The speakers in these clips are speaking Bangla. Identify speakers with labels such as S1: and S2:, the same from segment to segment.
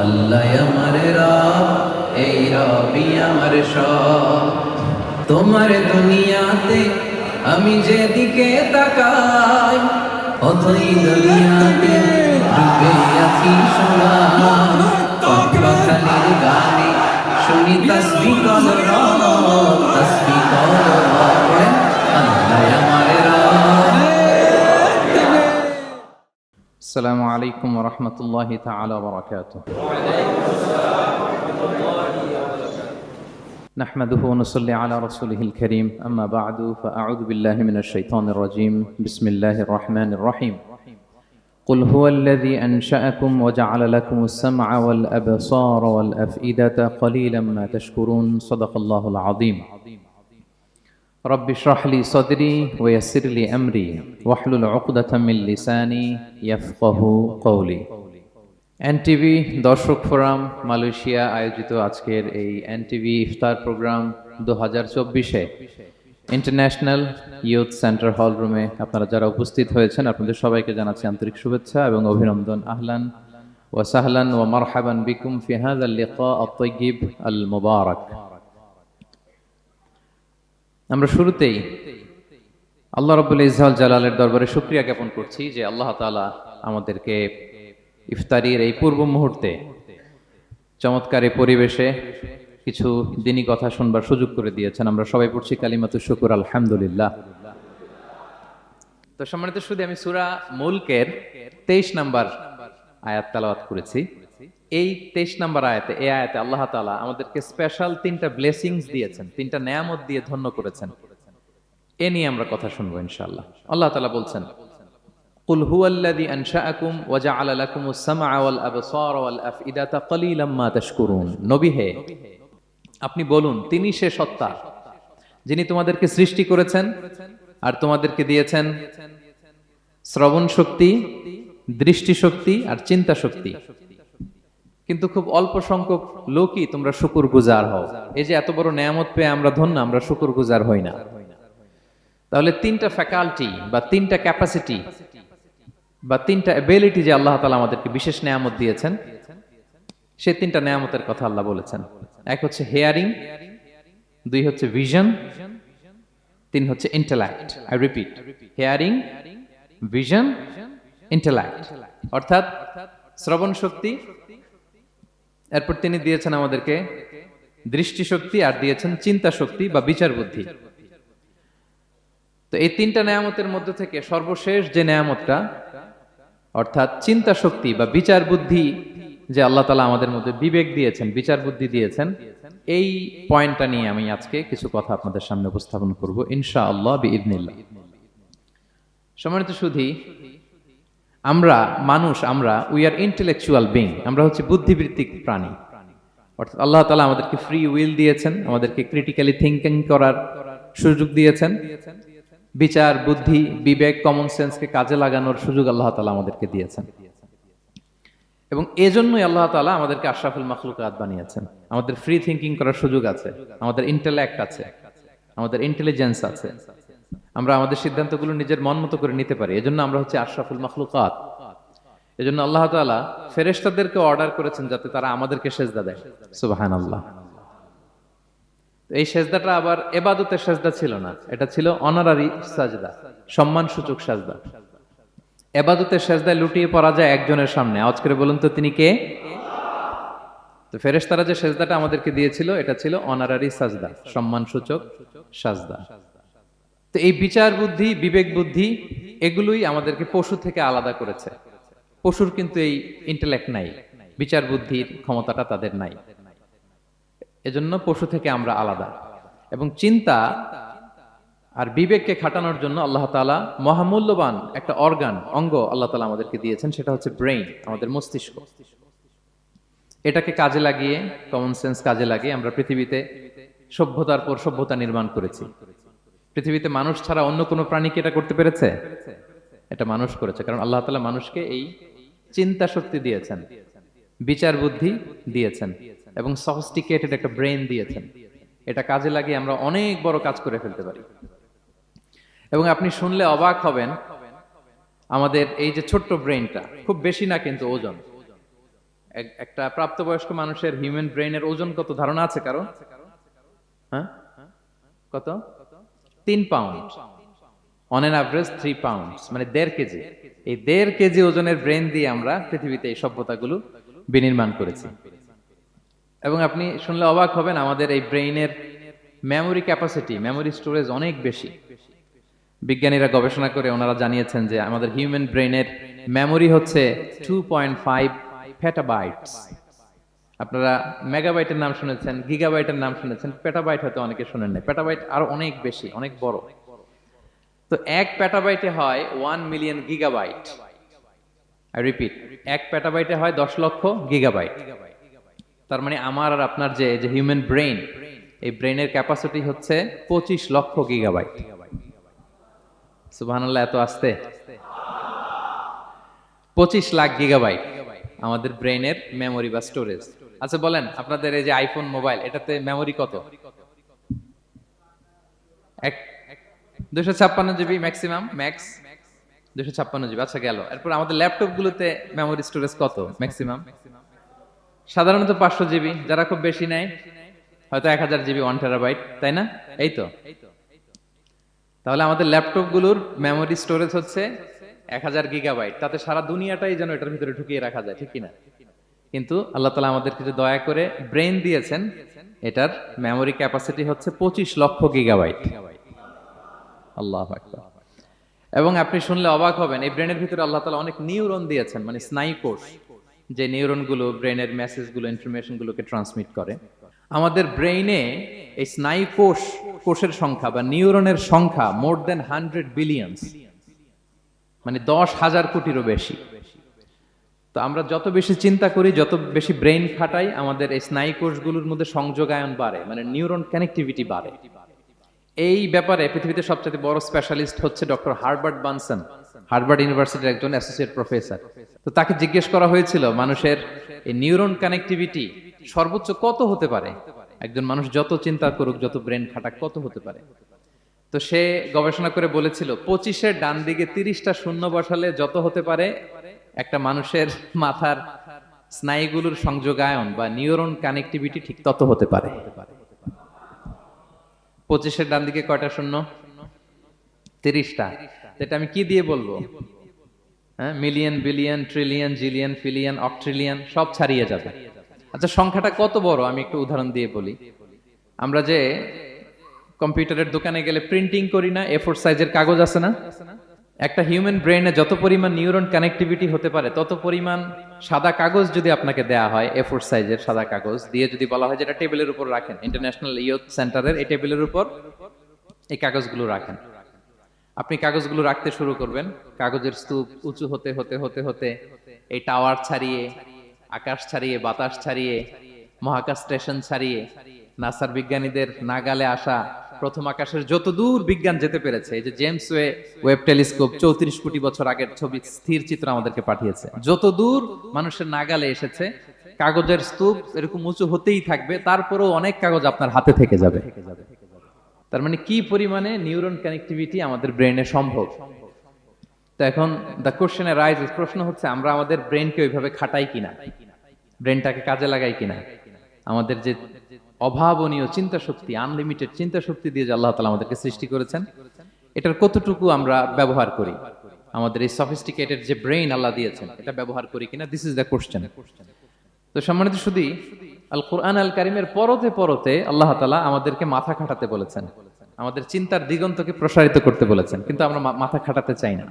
S1: আল্লাহ আমার রব, এই রবি আমার সব। তোমার দুনিয়াতে আমি যেদিকে তাকাই, অথই দুনিয়াতে ডুবে আছি সবাই। পাখালির গানে শুনি তসবিহ কর রব, তসবিহ কর রব। আল্লাহ আমার রব।
S2: আসসালামু আলাইকুম ওয়া রাহমাতুল্লাহি তাআলা ওয়া বারাকাতুহু। নাহমাদুহু ওয়া নুসাল্লি আলা রাসূলিহিল কারীম, আম্মা বা'দু, ফাআউযু বিল্লাহি মিনাশ শাইতানির রাজীম। বিসমিল্লাহির রাহমানির রাহিম। قل هو الذي أنشأكم وجعل لكم السمع والأبصار والأفئدة قليلا ما تشكرون. صدق الله العظيم. رب اشرح لي صدري ويسر لي أمري واحلل عقدة من لساني يفقه قولي. এনটিভি দর্শক ফোরাম মালয়েশিয়া আয়োজিত আজকের এই এনটিভি ইফতার প্রোগ্রাম 2024-এ ইন্টারন্যাশনাল ইয়ুথ সেন্টার হল রুমে আপনারা যারা উপস্থিত হয়েছেন আপনাদের সবাইকে জানাচ্ছি আন্তরিক শুভেচ্ছা এবং অভিনন্দন। আহলান ওয়া সাহলান ওয়া মারহাবান বিকুম ফি হাযাল লিকা আত-তাইয়্যিব আল মুবারাক। আমরা শুরুতেই আল্লাহ রাব্বুল ইজ্জাত জালালের দরবারে শুকরিয়া জ্ঞাপন করছি যে আল্লাহ তাআলা আমাদেরকে ইফতারির এই পূর্ব মুহূর্তে চমৎকার এই পরিবেশে কিছু দিনী কথা শুনবার সুযোগ করে দিয়েছেন। আমরা সবাই পড়ছি কালিমাতুশ শুকর আলহামদুলিল্লাহ। তো সম্মানিত শুধু আমি সূরা মুলকের 23 নম্বর আয়াত তেলাওয়াত করেছি। এই 23 নম্বর আয়াতে, এই আয়াতে আল্লাহ তাআলা আমাদেরকে স্পেশাল 3টা ব্লেসিংস দিয়েছেন, 3টা নেয়ামত দিয়ে ধন্য করেছেন। এ নিয়ে আমরা কথা শুনবো ইনশাআল্লাহ। আল্লাহ তাআলা বলছেন, قل هو الذي أنشأكم وجعل لكم السمع والأبصار والأفئدة قليلا ما تشكرون. নবী হে, আপনি বলুন তিনি সে সত্তা যিনি তোমাদেরকে সৃষ্টি করেছেন আর তোমাদেরকে দিয়েছেন শ্রবণ শক্তি, দৃষ্টি শক্তি আর চিন্তা শক্তি, কিন্তু খুব অল্প সংখ্যক লোকই তোমরা শুকরগুজার হও। এই যে এত বড় নেয়ামত পেয়ে আমরা ধন্য, আমরা শুকরগুজার হই না। তাহলে 3টা ফ্যাকাল্টি বা 3টা ক্যাপাসিটি বা 3টা এবিলিটি যে আল্লাহ তাআলা আমাদেরকে বিশেষ নেয়ামত দিয়েছেন, সেই 3টা নেয়ামতের কথা আল্লাহ বলেছেন। এক হচ্ছে হিয়ারিং, 2 হচ্ছে ভিশন, 3 হচ্ছে intellect. I repeat, hearing, vision, intellect, অর্থাৎ শ্রবণ শক্তি, এরপর তিনি দিয়েছেন আমাদেরকে দৃষ্টি শক্তি আর দিয়েছেন চিন্তা শক্তি বা বিচার বুদ্ধি। তো এই 3টা নেয়ামতের মধ্যে থেকে সর্বশেষ যে নেয়ামতটা অর্থাৎ চিন্তা শক্তি বা বিচার বুদ্ধি, যে আল্লাহ তাআলা আমাদের মধ্যে বিবেক দিয়েছেন, বিচার বুদ্ধি দিয়েছেন, এই পয়েন্টটা নিয়ে আমি আজকে কিছু কথা আপনাদের সামনে উপস্থাপন করব ইনশাআল্লাহ বিইذনিল্লাহ। সম্মানিত সুধী, আমরা মানুষ, আমরা উই আর ইন্টেলেকচুয়াল বিং, আমরা হচ্ছে বুদ্ধিবৃত্তিক প্রাণী। অর্থাৎ আল্লাহ তাআলা আমাদেরকে ফ্রি উইল দিয়েছেন, আমাদেরকে ক্রিটিক্যালি থিঙ্কিং করার সুযোগ দিয়েছেন, বিচার বুদ্ধি বিবেক কমন সেন্সকে কাজে লাগানোর সুযোগ আল্লাহ তাআলা আমাদেরকে দিয়েছেন। এবং এজন্যই আল্লাহ তাআলা আমাদেরকে আশরাফুল মাখলুকাত বানিয়েছেন। আমাদের ফ্রি থিঙ্কিং করার সুযোগ আছে, আমাদের ইন্টেলেক্ট আছে, আমাদের ইন্টেলিজেন্স আছে, আমরা আমাদের সিদ্ধান্তগুলো নিজের মন মতো করে নিতে পারি। এজন্য আমরা হচ্ছে আশরাফুল মাখলুকাত। এজন্য আল্লাহ তাআলা ফেরেশতাদেরকে অর্ডার করেছেন যাতে তারা আমাদেরকে সিজদা দেয়। সুবহানাল্লাহ। এই সেজদাটা আবার ইবাদতের সেজদা ছিল না, এটা ছিল অনারারি সাজদা, সম্মানসূচক সাজদা। ইবাদতের সেজদায় লুটিয়ে পড়া যায় একজনের সামনে। আওয়াজ করে বলুন তো তিনি কে? তো ফেরেশতারা যে সেজদাটা আমাদেরকে দিয়েছিল এটা ছিল অনারারি সাজদা, সম্মানসূচক সাজদা। তো এই বিচার বুদ্ধি বিবেক বুদ্ধি এগুলোই আমাদেরকে পশু থেকে আলাদা করেছে। পশুর কিন্তু এই ইন্টেলেক্ট নাই, বিচার বুদ্ধির ক্ষমতাটা তাদের নাই। এজন্য পশু থেকে আমরা আলাদা। এবং চিন্তা আর বিবেককে খাটানোর জন্য আল্লাহ তাআলা মহামূল্যবান একটা অঙ্গ আল্লাহ তাআলা আমাদেরকে দিয়েছেন, সেটা হচ্ছে ব্রেইন, আমাদের মস্তিষ্ক। এটাকে কাজে লাগিয়ে, কমন সেন্স কাজে লাগিয়ে আমরা পৃথিবীতে সভ্যতার পর সভ্যতা নির্মাণ করেছি। পৃথিবীতে মানুষ ছাড়া অন্য কোনো প্রাণী কি এটা করতে পেরেছে? এটা মানুষ করেছে, কারণ আল্লাহ তাআলা মানুষকে এই চিন্তা শক্তি দিয়েছেন, বিচার বুদ্ধি দিয়েছেন এবং সফিস্টিকেটেড একটা ব্রেন দিয়েছেন। এটা কাজে লাগিয়ে আমরা অনেক বড় কাজ করে ফেলতে পারি। এবং আপনি শুনলে অবাক হবেন, আমাদের এই যে ছোট্ট ব্রেনটা, খুব বেশি না কিন্তু ওজন, একটা প্রাপ্তবয়স্ক মানুষের হিউম্যান ব্রেইনের ওজন কত ধারণা আছে কারো? হ্যাঁ, কত? 3 pound, on an average 3 pound, মানে 1.5 কেজি। এই 1.5 কেজি ওজনের ব্রেন দিয়ে আমরা পৃথিবীতে এই সভ্যতাগুলো বিনির্মাণ করেছি। এবং আপনি শুনলে অবাক হবেন, আমাদের এই ব্রেইনের মেমোরি ক্যাপাসিটি, মেমোরি স্টোরেজ অনেক বেশি। বিজ্ঞানীরা গবেষণা করে ওনারা জানিয়েছেন যে আমাদের হিউম্যান ব্রেইনের মেমোরি হচ্ছে 2.5 পেটাবাইটস। আপনারা মেগাবাইটের নাম শুনেছেন, গিগাবাইটের নাম শুনেছেন, পেটাবাইট হয়তো অনেকে শুনেন না। পেটাবাইট আরো অনেক বেশি, অনেক বড়। তো 1 পেটাবাইটে হয় 1 মিলিয়ন গিগাবাইট। আই রিপিট, 1 পেটাবাইটে হয় 10 লক্ষ গিগাবাইট। তার মানে আমার আর আপনার যে হিউম্যান ব্রেইন, এই ব্রেইনের ক্যাপাসিটি হচ্ছে 25 লক্ষ গিগাবাইট। সুবহানাল্লাহ, এত আসতে 25 লাখ গিগাবাইট আমাদের ব্রেইনের মেমোরি বা স্টোরেজ। আচ্ছা বলেন, আপনাদের এই যে আইফোন মোবাইল, এটাতে মেমোরি কত? 256 জিবি ম্যাক্সিমাম, ম্যাক্স 256 জিবি। আচ্ছা গেল। এরপর আমাদের ল্যাপটপ গুলোতে মেমোরি স্টোরেজ কত ম্যাক্সিমাম? সাধারণত 500 জিবি, যারা খুব বেশি নেয় হয়তো 1000 জিবি, 1 টেরাবাইট, তাই না? এই তো। তাহলে আমাদের ল্যাপটপ গুলোর মেমোরি স্টোরেজ হচ্ছে 1000 গিগাবাইট। তাতে সারা দুনিয়াটাই যেন এটার ভিতরে ঢুকিয়ে রাখা যায়, ঠিক কিনা? কিন্তু আল্লাহ তাআলা আমাদের কিছু দয়া করে ব্রেন দিয়েছেন, এটার মেমোরি ক্যাপাসিটি হচ্ছে 25 লক্ষ গিগাবাইট। আল্লাহু আকবার। এবং আপনি শুনলে অবাক হবেন, এই ব্রেনের ভিতরে আল্লাহ তাআলা অনেক নিউরন দিয়েছেন, মানে স্নায়ু কোষ, যে নিউরন গুলো ব্রেনের মেসেজ গুলো, ইনফরমেশন গুলোকে ট্রান্সমিট করে। আমাদের ব্রেইনে এই স্নায়ু কোষের সংখ্যা বা নিউরনের সংখ্যা মোর দেন 100 বিলিয়নস, মানে 10,000 কোটিরও বেশি। তো আমরা যত বেশি চিন্তা করি, যত বেশি ব্রেইন খাটাই, আমাদের এই স্নায়ু কোষগুলোর মধ্যে সংযোগায়ন বাড়ে, মানে নিউরন কানেক্টিভিটি বাড়ে। এই ব্যাপারে পৃথিবীতে সবচেয়ে বড় স্পেশালিস্ট হচ্ছে ডক্টর হার্বার্ট বানসন, হার্ভার্ড ইউনিভার্সিটির একজন অ্যাসোসিয়েট প্রফেসর। তো তাকে জিজ্ঞেস করা হয়েছিল মানুষের এই নিউরন কানেক্টিভিটি সর্বোচ্চ কত হতে পারে, একজন মানুষ যত চিন্তা করুক, যত ব্রেন খাটাক, কত হতে পারে। তো সে গবেষণা করে বলেছিল 25-এর ডান দিকে 30টা শূন্য বসালে যত হতে পারে একটা মানুষের মাথার স্নায়ুগুলোর সংযোগায়ন বা নিউরন কানেক্টিভিটি ঠিক তত হতে পারে। 25-এর ডান দিকে কয়টা শূন্য? 30টা। এটা আমি কি দিয়ে বলবো? হ্যাঁ, million, billion, trillion, zillion, fillion, octillion সব ছাড়িয়ে যাবে। আচ্ছা, সংখ্যাটা কত বড় আমি একটু উদাহরণ দিয়ে বলি। আমরা যে কম্পিউটারের দোকানে গেলে প্রিন্টিং করি না, A4 সাইজের কাগজ আছে না? একটা হিউম্যান ব্রেইনে যত পরিমাণ নিউরন কানেক্টিভিটি হতে পারে, তত পরিমাণ সাদা কাগজ যদি আপনাকে দেয়া হয়, A4 সাইজের সাদা কাগজ দিয়ে যদি বলা হয় যে এটা টেবিলের উপর রাখেন, ইন্টারন্যাশনাল ইয়ুথ সেন্টারের এই টেবিলের উপর এই কাগজগুলো রাখেন, আপনি কাগজগুলো রাখতে শুরু করবেন। কাগজের স্তূপ উঁচু হতে হতে হতে হতে এই টাওয়ার ছাড়িয়ে, আকাশ ছাড়িয়ে, বাতাস ছাড়িয়ে, মহাকাশ স্টেশন ছাড়িয়ে, নাসার বিজ্ঞানীদের নাগালে আসা প্রথম আকাশের যত দূর বিজ্ঞান যেতে পেরেছে, এই যে জেমস ওয়েব টেলিস্কোপ 34 কোটি বছর আগের ছবি, স্থির চিত্র আমাদেরকে পাঠিয়েছে, যত দূর মানুষের নাগালে এসেছে, কাগজের স্তূপ এরকম উঁচু হতেই থাকবে, তারপরেও অনেক কাগজ আপনার হাতে থেকে যাবে। তার মানে কি পরিমাণে নিউরন কানেক্টিভিটি আমাদের ব্রেইনে সম্ভব। তো এখন দ্য কোশ্চেন রাইজেস, প্রশ্ন হচ্ছে আমরা আমাদের ব্রেইনকে ওইভাবে খাটাই কিনা, ব্রেইনটাকে কাজে লাগাই কিনা। আমাদের যে অভাবনীয় চিন্তা শক্তি, আনলিমিটেড চিন্তা শক্তি দিয়ে যে আল্লাহ তাআলা আমাদেরকে সৃষ্টি করেছেন, এটার কতটুকু আমরা ব্যবহার করি, আমাদের এই সফিস্টিকেটেড যে ব্রেইন আল্লাহ দিয়েছেন, এটা ব্যবহার করি কিনা, দিস ইজ দ্য কোশ্চেন। তো সম্মানিত শুধু আল কোরআন আল কারিমের পরতে পরতে আল্লাহ তাআলা আমাদেরকে মাথা খাটাতে বলেছেন, আমাদের চিন্তার দিগন্তকে প্রসারিত করতে বলেছেন, কিন্তু আমরা মাথা খাটাতে চাই না।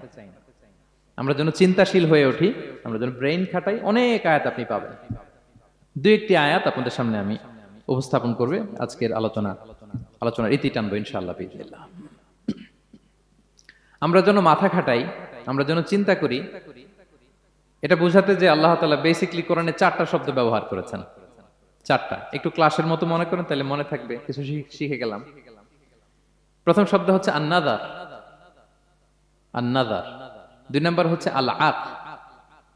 S2: আমরা যেন চিন্তাশীল হয়ে উঠি, আমরা যেন ব্রেইন খাটাই। অনেক আয়াত আপনি পাবেন, দুই একটি আয়াত আপনাদের সামনে আমি উপস্থাপন করবে আজকের আলোচনার ইতি টানবো ইনশাআল্লাহ বিইজনিল্লাহ। আমরা যেন মাথা খাটাই, আমরা যেন চিন্তা করি, এটা বোঝাতে যে আল্লাহ তাআলা বেসিক্যালি কোরআনে 4টা শব্দ ব্যবহার করেছেন। 4টা, একটু ক্লাসের মতো মনে করেন, তাহলে মনে থাকবে, কিছু শিখে গেলাম। প্রথম শব্দ হচ্ছে আন-নাযার, আন-নাযার। 2 নম্বর হচ্ছে আল-আক,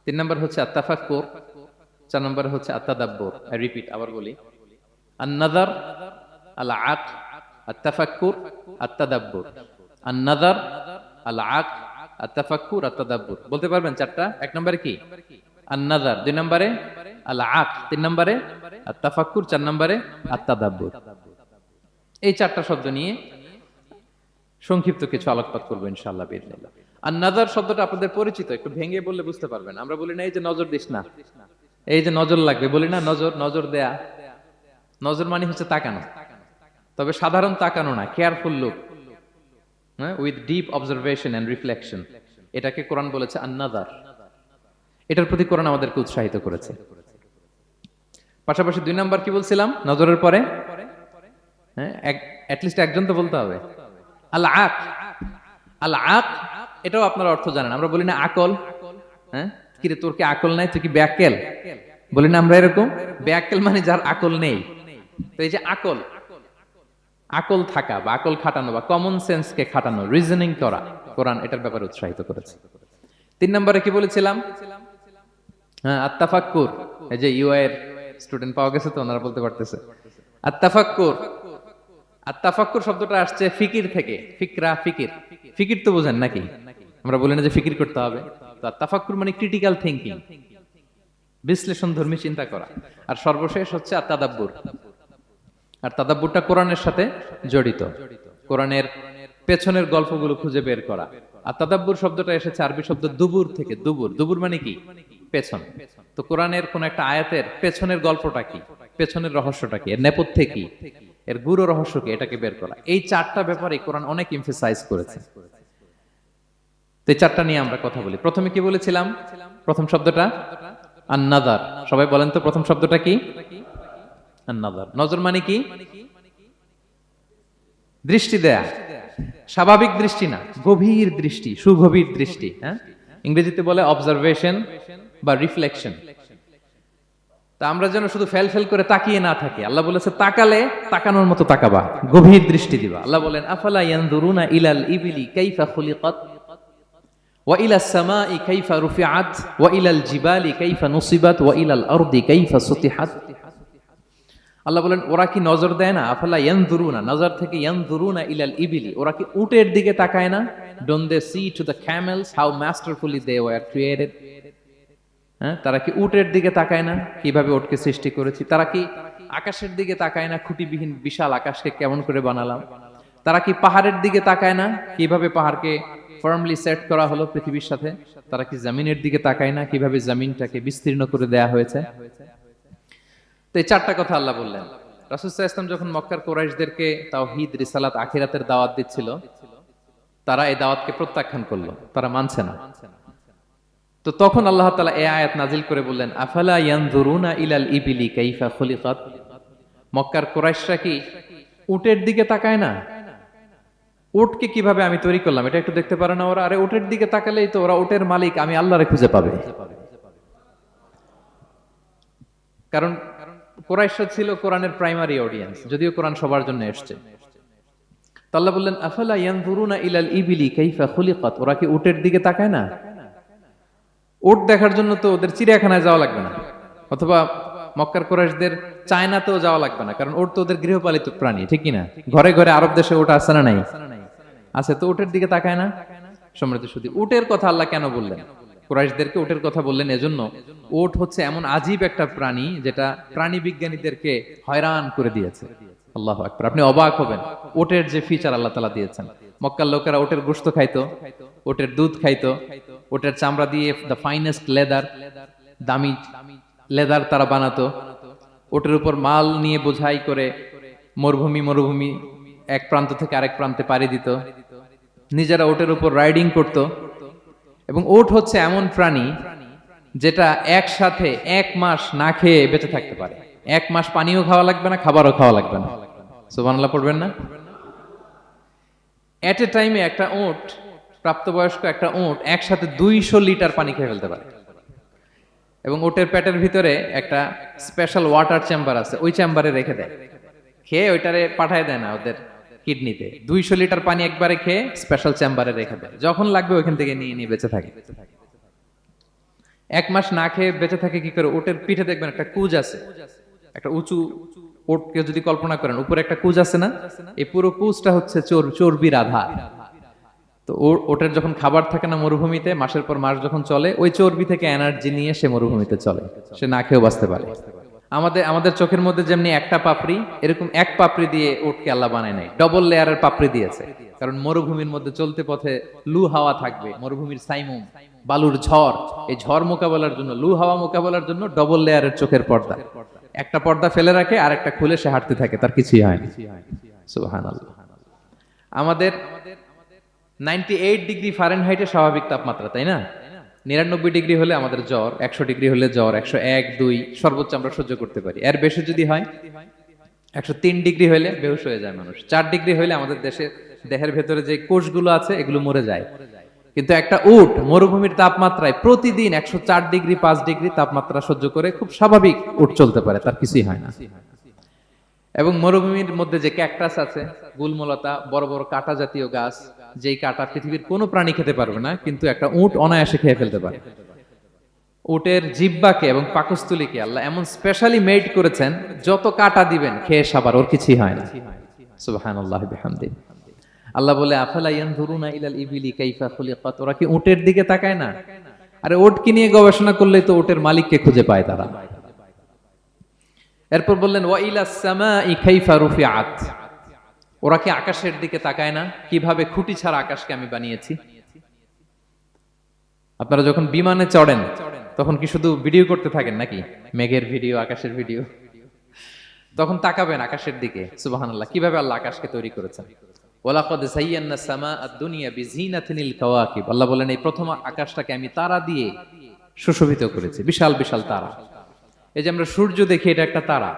S2: 3 নম্বর হচ্ছে আত-তাফাক্কুর, 4 নম্বর হচ্ছে আত-তাদাব্বুর। আই রিপিট, আবার বলি, আন-নাযার, আল-আক, আত-তাফাক্কুর, আত-তাদাব্বুর। আন-নাযার, আল-আক, আত-তাফাক্কুর, আত-তাদাব্বুর। বলতে পারবেন 4টা? 1 নম্বরে কি? আন-নাযার, 2 নম্বরে আল-আকল, 3 নম্বরে আত-তাফাক্কুর, 4 নম্বরে আত-তাদাব্বুর। এই 4টা শব্দ নিয়ে সংক্ষিপ্ত কিছু আলোকপাত করবো ইনশাআল্লাহ বিইজনিল্লাহ। আন-নাযার শব্দটা আপনাদের পরিচিত, একটু ভেঙে বললে বুঝতে পারবেন। আমরা বলি না এই যে নজর দিস না, এই যে নজর লাগবে, বলি না নজর, নজর দেয়া। নজর মানে হচ্ছে তাকানো, তবে সাধারণ তাকানো না, careful look, with deep observation and reflection. এটাকে কোরআন বলেছে আন-নাযার। এটার প্রতি কোরআন আমাদেরকে উৎসাহিত করেছে। পাশাপাশি 2 নাম্বার কি বলছিলাম নজরের পরে? অ্যাটলিস্ট একজন তো বলতে হবে। আল-আকল, আল-আকল এটাও আপনারা অর্থ জানেন। আমরা বলি না আকল, কিরে তোর কি আকল নাই, তুই কি ব্যাকেল, বলি না আমরা এরকম? ব্যাকেল মানে যার আকল নেই। তো এই যে আকল, আকল থাকা বা আকল খাটানো বা কমন সেন্সকে খাটানো, রিজনিং করা, কোরআন এটার ব্যাপারে উৎসাহিত করেছে। 3 নম্বরে কি বলেছিলাম? আত-তাফাক্কুর। এই যে ইউআই এর স্টুডেন্ট পাওয়া গেছে তো, ওনারা বলতে পারতেছে আত-তাফাক্কুর। আত-তাফাক্কুর শব্দটা আসছে ফিকির থেকে। ফিকরা, ফিকির, ফিকির তো বোঝেন নাকি? আমরা বলি না যে ফিকির করতে হবে? তো আত-তাফাক্কুর মানে ক্রিটিক্যাল থিংকিং, বিশ্লেষণধর্মী চিন্তা করা। আর সর্বশেষ হচ্ছে আত-তাদাব্বুর। আর তাদাব্বুরটা কোরআনের সাথে জড়িত, কোরআনের পেছনের গল্পগুলো খুঁজে বের করা। আর তাদাব্বুর শব্দটা এসেছে আরবি শব্দ দুবুর থেকে। দুবুর, দুবুর মানে কি? পেছন। তো কোরআনের কোন একটা আয়াতের পেছনের গল্পটা কি, পেছনের রহস্যটা কি, এর নেপথ্যে কি, এর গুরু রহস্য কি, এটাকে বের করা। এই 4টা ব্যাপারে কোরআন অনেক এমফাসাইজ করেছে। তো এই 4টা নিয়ে আমরা কথা বলি। প্রথমে কি বলেছিলাম? প্রথম শব্দটা আন-নাযার। সবাই বলেন তো প্রথম শব্দটা কি? আন-নাযার। নজর মানে কি? দৃষ্টি দেয়া, স্বাভাবিক দৃষ্টি না, গভীর দৃষ্টি, সুগভীর দৃষ্টি। ইংরেজিতে বলে অবজারভেশন বা রিফ্লেকশন। তা আমরা যেন শুধু ফেল ফেল করে তাকিয়ে না থাকি। আল্লাহ বলেছে তাকালে তাকানোর মতো তাকাবা, গভীর দৃষ্টি দিবা। আল্লাহ বলেন আফালা ইয়ানজুরুনা ইলাল ইবিলি কাইফা খুলিকাত ওয়া ইলাস সামাই কাইফা রুফিআত ওয়া ইলাল জিবালি কাইফা নুসিবাত ওয়া ইলাল আরদি কাইফা সুতিহাত। আল্লাহ বলেন ওরা কি নজর দেয় না? আফালা ইয়ানজুরুনা, নজর থেকে ইয়ানজুরুনা ইলাল ইবিলি, ওরা কি উটের দিকে তাকায় না? Don't they see to the camels how masterfully they were created. তারা কি উটের দিকে তাকায় না, কিভাবে উটকে সৃষ্টি করেছি? তারা কি আকাশের দিকে তাকায় না, খুঁটিবিহীন বিশাল আকাশকে কেমন করে বানালাম? তারা কি পাহাড়ের দিকে তাকায় না, কিভাবে পাহাড়কে ফার্মলি সেট করা হলো পৃথিবীর সাথে? তারা কি জমিনের দিকে তাকায় না, কিভাবে জমিনটাকে বিস্তীর্ণ করে দেয়া হয়েছে? তো এই 4টা কথা আল্লাহ বললেন। রাসূল সাল্লাল্লাহু আলাইহি ওয়াসাল্লাম যখন মক্কার কুরাইশদেরকে তাওহীদ, রিসালাত, আখিরাতের দাওয়াত দিচ্ছিল, তারা এই দাওয়াতকে প্রত্যাখ্যান করলো, তারা মানছে না। তো তখন আল্লাহ তাআলা এই আয়াত নাজিল করে বললেন আফালা ইয়ানজুরুনা ইলাল ইবিলি কাইফা খুলিকাত। মক্কার কুরাইশরা কি উটের দিকে তাকায় না? উটকে কিভাবে আমি তৈরি করলাম এটা একটু দেখতে পারে না ওরা? আরে উটের দিকে তাকালেই তো ওরা উটের মালিক আমি আল্লাহরে খুঁজে পাবে। কারণ কুরাইশরা ছিল কোরআনের প্রাইমারি অডিয়েন্স, যদিও কোরআন সবার জন্য এসেছে। তো আল্লাহ বললেন আফালা ইয়ানজুরুনা ইলাল ইবিলি কাইফা খুলিকাত। ওরা কি উটের দিকে তাকায় না? উট দেখার জন্য তো ওদের চিড়িয়াখানায় যাওয়া লাগবে না, অথবা মক্কার কুরাইশদের চায়নাতেও যাওয়া লাগবে না, কারণ উট তো ওদের গৃহপালিত প্রাণী, ঠিক কি না? ঘরে ঘরে আরব দেশে উট আছে না নাই? আছে। তো উটের দিকে তাকায় না। সম্মানিত শুধু উটের কথা আল্লাহ কেন বললেন? কুরাইশদেরকে উটের কথা বললেন এজন্য, উট হচ্ছে এমন আজীব একটা প্রাণী যেটা প্রাণী বিজ্ঞানীদেরকে হয়রান করে দিয়েছে। আল্লাহু আকবার। আপনি অবাক হবেন উটের যে ফিচার আল্লাহ তাআলা দিয়েছেন। মক্কার লোকেরা উটের গোশত খাইতো, উটের দুধ খাইতো, উটের চামড়া দিয়ে দ্য ফাইনেস্ট লেদার, দামি লেদার তারা বানাতো। উটের উপর মাল নিয়ে বোঝাই করে মরুভূমি এক প্রান্ত থেকে আরেক প্রান্তে পাড়ি দিত, নিজেরা উটের উপর রাইডিং করত। এবং উট হচ্ছে এমন প্রাণী যেটা একসাথে 1 মাস না খেয়ে বেঁচে থাকতে পারে। 1 মাস পানিও খাওয়া লাগবে না, খাবারও খাওয়া লাগবে না। সুবহানাল্লাহ পড়বেন না? এট এ টাইমে একটা উট, প্রাপ্তবয়স্ক একটা উট একসাথে 200 লিটার পানি খেয়ে ফেলতে পারে। এবং উটের পেটের ভিতরে একটা স্পেশাল ওয়াটার চেম্বার আছে, ওই চেম্বারে রেখে দেয়, খেয়ে ওইটারে পাঠায় দেয় না ওদের কিডনিতে। 200 লিটার পানি একবারে খেয়ে স্পেশাল চেম্বারে রেখে দেয়, যখন লাগবে ওইখান থেকে নিয়ে নিয়ে বেঁচে থাকে। 1 মাস না খেয়ে বেঁচে থাকে কি করে? উটের পিঠে দেখবেন একটা কুজ আছে, একটা উঁচু উটকে যদি কল্পনা করেন উপরে একটা কুজ আছে না, এই পুরো কুজটা হচ্ছে চর্বির আধার। তো তো ওটার যখন খাবার থাকে না মরুভূমিতে, মাসের পর মাস যখন চলে, ওই চর্বি থেকে এনার্জি নিয়ে সে মরুভূমিতে চলে, সে না খেয়েও বাঁচতে পারে। আমাদের চোখের মধ্যে যেমনি একটা পাপড়ি, এরকম এক পাপড়ি দিয়ে উটকে আল্লাহ বানায় নাই, ডবল লেয়ারের পাপড়ি দিয়েছে। কারণ মরুভূমির মধ্যে চলতে পথে লু হাওয়া থাকবে, মরুভূমির সাইমুম, বালুর ঝড়, এই ঝড় মোকাবেলার জন্য, লু হাওয়া মোকাবেলার জন্য ডবল লেয়ারের চোখের পর্দা। একটা পর্দা ফেলে রাখে আর একটা খুলে সে হাঁটতে থাকে, তার কিছুই হয় না। সুবহানাল্লাহ। আমাদের 98 ডিগ্রি ফারেনহাইটে স্বাভাবিক তাপমাত্রা, তাই না? 99 ডিগ্রি হলে আমাদের জ্বর, 100 ডিগ্রি হলে জ্বর, 101, 2 সর্বোচ্চ আমরা সহ্য করতে পারি। এর বেশি যদি হয়, 103 ডিগ্রি হলে বেহুশ হয়ে যায় মানুষ। 4 ডিগ্রি হলে আমাদের দেহের ভেতরে যে কোষগুলো আছে এগুলো মরে যায়। কিন্তু একটা উট মরুভূমির তাপমাত্রায় প্রতিদিন 104 ডিগ্রি 5 ডিগ্রি তাপমাত্রা সহ্য করে খুব স্বাভাবিক উট চলতে পারে, তার কিছুই হয় না। এবং মরুভূমির মধ্যে যে ক্যাকটাস আছে, গুলমলতা, বড় বড় কাঁটা জাতীয় গাছ, যেই কাঁটা পৃথিবীর কোনো প্রাণী খেতে পারবে না, কিন্তু একটা উট অনায়াসে খেয়ে ফেলতে পারে। উটের জিহ্বাকে এবং পাকস্থলীকে আল্লাহ এমন স্পেশালি মেড করেছেন, যত কাঁটা দিবেন খেয়ে সাবার, ওর কিছুই হয় না। সুবহানাল্লাহি বিহামদিহি। আল্লাহ বলে, আফালা ইয়ানজুরুনা ইলাল ইবিলি কাইফা খুলিকাত, ওরা কি উটের দিকে তাকায় না? আরে উটকে নিয়ে গবেষণা করলেই তো উটের মালিককে খুঁজে পায় তারা। এরপর বললেন, ওয়া ইলাস সামাই কাইফা রুফিআত, ওরা কি আকাশের দিকে তাকায় না, কিভাবে খুঁটি ছাড়া আকাশকে আমি বানিয়েছি। আপনারা যখন বিমানে চড়েন তখন কি শুধু ভিডিও করতে থাকেন নাকি? মেঘের ভিডিও, আকাশের ভিডিও, তখন তাকাবেন আকাশের দিকে। সুবহানাল্লাহ, কিভাবে আল্লাহ আকাশকে তৈরি করেছেন। ওয়ালাকাদ যায়্যানা সামা আদ-দুনিয়া বিজিনাতিনিল কাওয়াকিব, আল্লাহ বলেন এই প্রথম আকাশটাকে আমি তারা দিয়ে সুশোভিত করেছি, বিশাল বিশাল তারা। এই যে আমরা সূর্য দেখি, এটা একটা তারা,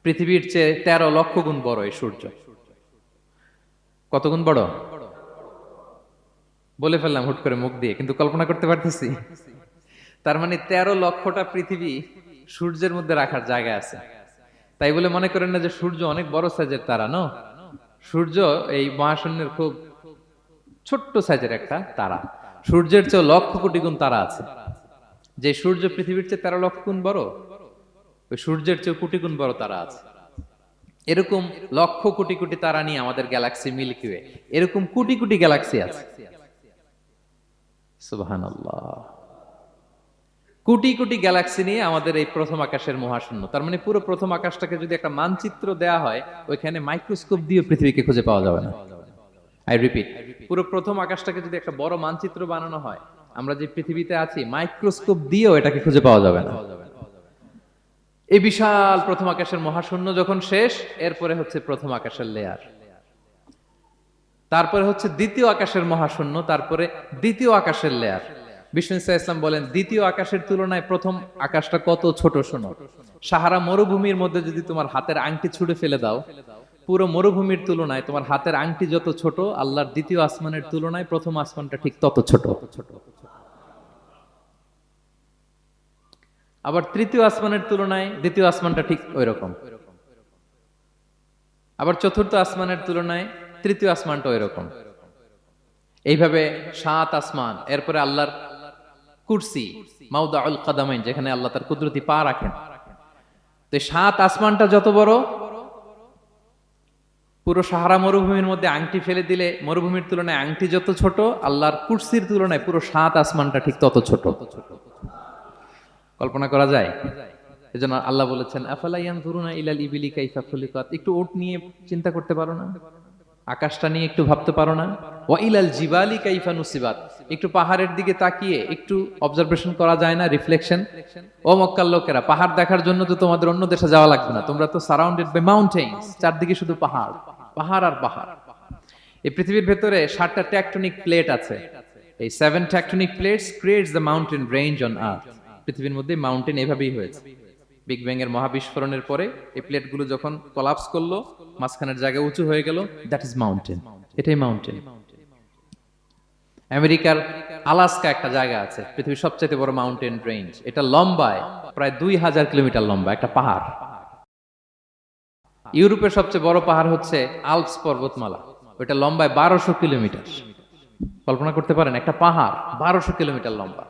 S2: পৃথিবীর চেয়ে 13 লক্ষ গুণ বড় এই সূর্য। কত গুণ বড় বলে ফেললাম হুট করে মুখ দিয়ে, কিন্তু কল্পনা করতে পারতেছি। তার মানে 13 লক্ষটা পৃথিবী সূর্যের মধ্যে রাখার জায়গা আছে। তাই বলে মনে করেন না যে সূর্য অনেক বড় সাইজের তারা, ন। সূর্য এই মহাশূন্যের খুব ছোট্ট সাইজের একটা তারা। সূর্যের চেয়ে লক্ষ কোটি গুণ তারা আছে। যে সূর্য পৃথিবীর চেয়ে 13 লক্ষ গুণ বড়, ওই সূর্যের চেয়ে কোটি গুণ বড় তারা আছে। এরকম লক্ষ কোটি কোটি তারা নিয়ে আমাদের গ্যালাক্সি মিল্কি ওয়ে, এরকম কোটি কোটি গ্যালাক্সি আছে। সুবহানাল্লাহ, কোটি কোটি গ্যালাক্সি নিয়ে আমাদের এই প্রথম আকাশের মহাশূন্য। তার মানে পুরো প্রথম আকাশটাকে যদি একটা মানচিত্র দেয়া হয়, ওইখানে মাইক্রোস্কোপ দিয়ে পৃথিবীকে খুঁজে পাওয়া যাবে না। আই রিপিট, পুরো প্রথম আকাশটাকে যদি একটা বড় মানচিত্র বানানো হয়, আমরা যে পৃথিবীতে আছি, মাইক্রোস্কোপ দিয়েও এটাকে খুঁজে পাওয়া যাবে না। এই বিশাল প্রথম আকাশের মহাশূন্য যখন শেষ, এরপরে হচ্ছে প্রথম আকাশের লেয়ার, তারপরে হচ্ছে দ্বিতীয় আকাশের মহাশূন্য, তারপরে দ্বিতীয় আকাশের লেয়ার। বিষ্ণু ইসলাম বলেন, দ্বিতীয় আকাশের তুলনায় প্রথম আকাশটা কত ছোট শোনো। সাহারা মরুভূমির মধ্যে যদি তোমার হাতের আংটি ছুঁড়ে ফেলে দাও, পুরো মরুভূমির তুলনায় তোমার হাতের আংটি যত ছোট, আল্লাহর দ্বিতীয় আসমানের তুলনায় প্রথম আসমানটা ঠিক তত ছোট। আবার তৃতীয় আসমানের তুলনায় দ্বিতীয় আসমানটা ঠিক ওই রকম। আবার চতুর্থ আসমানের তুলনায় তৃতীয় আসমানটা ওই রকম। এইভাবে 7 আসমান, এরপরে আল্লাহর কুরসি, মাউদাউল কাদামাইন, যেখানে আল্লাহ তার কুদরতি পা রাখেন। তো 7 আসমানটা যত বড়, পুরো সাহারা মরুভূমির মধ্যে আংটি ফেলে দিলে মরুভূমির তুলনায় আংটি যত ছোট, আল্লাহর কুরসির তুলনায় পুরো 7 আসমানটা ঠিক তত ছোট। কল্পনা করা যায়? এজন্য আল্লাহ বলেছেন, আফালা ইয়ানজুরুনা ইলাল ইবিলি কাইফা খুলিকাত, একটু উট নিয়ে চিন্তা করতে পারো না? আকাশটা নিয়ে একটু ভাবতে পারো না? ওয়া ইলাল জিবালি কাইফা নুসিবাত, একটু পাহাড়ের দিকে তাকিয়ে একটু অবজারভেশন করা যায় না, রিফ্লেকশন। ও মক্কার লোকেরা, পাহাড় দেখার জন্য তো তোমাদের অন্য দেশে যাওয়া লাগবে না, তোমরা তো সারাউন্ডেড বাই মাউন্টেন্স, চারদিকে শুধু পাহাড়, পাহাড় আর পাহাড়। এই পৃথিবীর ভেতরে 7টা টেকটনিক প্লেট আছে। এই 7 tectonic plates creates the mountain range on earth. পৃথিবীর মধ্যে মাউন্টেন এভাবেই হয়েছে। বিগ ব্যাং এর মহাবিস্ফোরণের পরে এই প্লেটগুলো যখন কোলাপস করলো, মাঝখানের জায়গা উঁচু হয়ে গেল, দ্যাট ইজ মাউন্টেন। এটাই মাউন্টেন। আমেরিকার আলাস্কা একটা জায়গা আছে, পৃথিবীর সবচেয়ে বড় মাউন্টেন রেঞ্জ। এটা লম্বায় প্রায় 2000 কিলোমিটার লম্বা একটা পাহাড়। ইউরোপের সবচেয়ে বড় পাহাড় হচ্ছে আল্পস পর্বতমালা, ওটা লম্বায় 1200 কিলোমিটার। কল্পনা করতে পারেন, একটা পাহাড় 1200 কিলোমিটার লম্বা।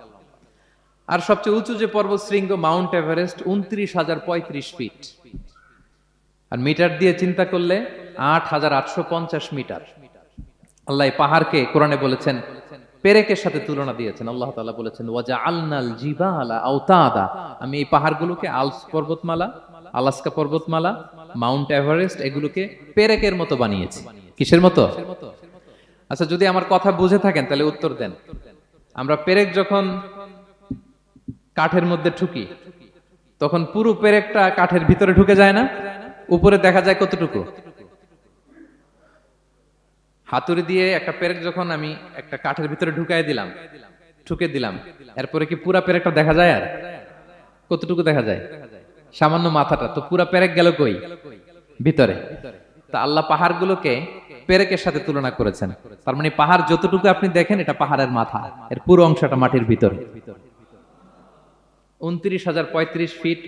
S2: আর সবচেয়ে উঁচু যে পর্বত শৃঙ্গ মাউন্ট এভারেস্ট 29,035 ফিট। আর মিটার দিয়ে চিন্তা করলে 8,850 মিটার। আল্লাহ এই পাহাড়কে কোরআনে বলেছেন পেরেকের সাথে তুলনা দিয়েছেন। আল্লাহ তাআলা বলেছেন ওয়াজআলনাল জিবালা আওতাদা, আমি এই পাহাড়গুলোকে আলস পর্বতমালা, আলাস্কা পর্বতমালা, মাউন্ট এভারেস্ট এগুলোকে পেরেকের মতো বানিয়েছি। কিসের মতো? আচ্ছা, যদি আমার কথা বুঝে থাকেন তাহলে উত্তর দেন। আমরা পেরেক যখন কাঠের মধ্যে ঠুকি তখন পুরো পেরেকটা কাঠের ভিতরে ঢুকে যায় না? উপরে দেখা যায় কতটুকু? হাতুড়ি দিয়ে একটা পেরেক যখন আমি একটা কাঠের ভিতরে ঢুকাই দিলাম, ঠুকে দিলাম, এরপরে কি পুরা পেরেকটা দেখা যায়? আর কতটুকু দেখা যায়? সামান্য মাথাটা। তো পুরা পেরেক গেল কই? ভিতরে। তা আল্লাহ পাহাড়গুলোকে পেরেকের সাথে তুলনা করেছেন। তার মানে পাহাড় যতটুকু আপনি দেখেন এটা পাহাড়ের মাথা, এর পুরো অংশটা মাটির ভিতরে। 29,035 ফিট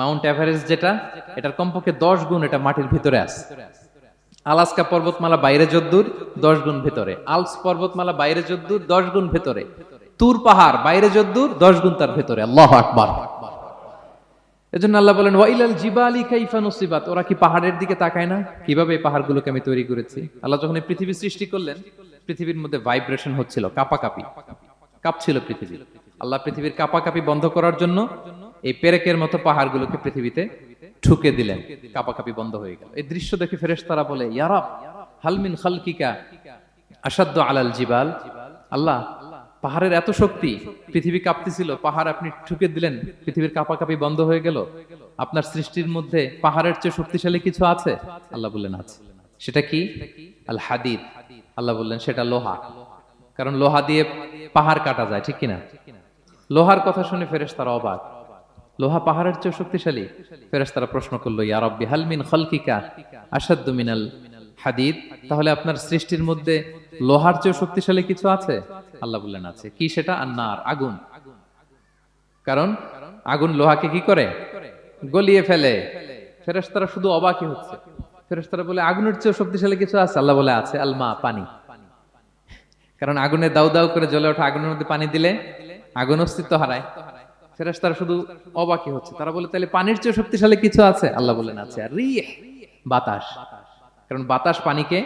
S2: মাউন্ট এভারেস্ট যেটা, এটার কমপক্ষে 10 গুণ এটা মাটির ভিতরে আছে। আলাস্কা পর্বতমালা বাইরে যদ্দূর 10 গুণ ভিতরে, আলস পর্বতমালা বাইরে যদ্দূর 10 গুণ ভিতরে, তুর পাহাড় বাইরে যদ্দূর 10 গুণ তার ভিতরে। আল্লাহু আকবার। এজন্য আল্লাহ বলেন ওয়াইলাল জিবালি কাইফা নুসিবাত, ওরা কি পাহাড়ের দিকে তাকায় না কিভাবে এই পাহাড়গুলোকে আমি তৈরি করেছি। আল্লাহ যখন এই পৃথিবী সৃষ্টি করলেন, পৃথিবীর মধ্যে ভাইব্রেশন হচ্ছিল, কাঁপছিল পৃথিবী। আল্লাহ পৃথিবীর কাঁপাকাঁপি বন্ধ করার জন্য এই পেরেকের মতো পাহাড়গুলোকে পৃথিবীতে ঠুকে দিলেন, কাঁপাকাঁপি বন্ধ হয়ে গেল। এই দৃশ্য দেখে ফেরেশতারা বলে ইয়া রাব হাল মিন খালকিকা আশাদ্দু আলাল জিবাল, আল্লাহ পাহাড়ের এত শক্তি, পৃথিবী কাঁপতেছিল, পাহাড় আপনি ঠুকে দিলেন, পৃথিবীর কাঁপাকাঁপি বন্ধ হয়ে গেল। আপনার সৃষ্টির মধ্যে পাহাড়ের চেয়ে শক্তিশালী কিছু আছে? আল্লাহ বললেন আছে। সেটা কি? আল হাদিদ। আল্লাহ বললেন সেটা লোহা, কারণ লোহা দিয়ে পাহাড় কাটা যায়, ঠিক কিনা? লোহার কথা শুনে ফেরেশতারা অবাক, লোহা পাহাড়ের চেয়ে শক্তিশালী? ফেরেশতারা প্রশ্ন করলো ইয়া রাব্বি হাল মিন খালকিকা আশাদ্দু মিনাল হাদিদ, তাহলে আপনার সৃষ্টির মধ্যে লোহার চেয়ে শক্তিশালী কিছু আছে? আল্লাহ বললেন আছে। কি সেটা? আন্নার, আগুন। কারণ আগুন লোহাকে কি করে? গলিয়ে ফেলে। ফেরেশতারা শুধু অবাকই হচ্ছে। ফেরেশতারা বলে আগুনের চেয়ে শক্তিশালী কিছু আছে? আল্লাহ বলে আছে আল মা, পানি। কারণ আগুনে দাউ দাউ করে জ্বলে ওঠা আগুনের মধ্যে পানি দিলে আগুন অস্তিত্ব হারায়। ফেরেশতারা শুধু অবাকই হচ্ছে। তারা বলে তাহলে পানির চেয়ে শক্তিশালী কিছু আছে? আল্লাহ বললেন আছে। আর রিহ, বাতাস। কারণ বাতাস পানিকে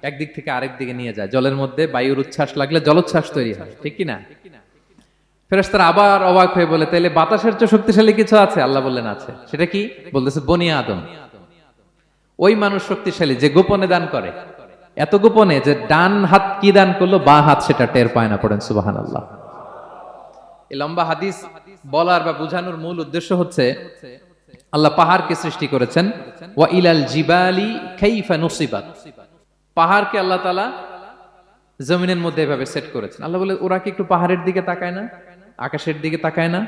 S2: একদিক থেকে আরেক দিকে নিয়ে যায়। জলের মধ্যে বায়ুর উচ্ছ্বাস লাগলে জলোচ্ছ্বাস তৈরি হয়, ঠিক কিনা? ফেরেশতারা আবার অবাক হয়ে বলে তাহলে বাতাসের চেয়ে শক্তিশালী কিছু আছে? আল্লাহ বললেন আছে। সেটা কি? বলতেছে বনি আদম। ওই মানুষ শক্তিশালী যে গোপনে দান করে, এত গোপনে যে ডান হাত কি দান করলো, বা হাত সেটা টের পায় না। পড়েন সুবহানাল্লাহ। এই লম্বা হাদিস বলার বা বুঝানোর মূল উদ্দেশ্য হচ্ছে আল্লাহ পাহাড়কে সৃষ্টি করেছেন ওয়া ইলাল জিবালি কাইফা নুসিবাত, পাহাড়কে আল্লাহ তাআলা জমিনের মধ্যে এভাবে সেট করেছেন। আল্লাহ বলে ওরা কি একটু পাহাড়ের দিকে তাকায় না, আকাশের দিকে তাকায় না?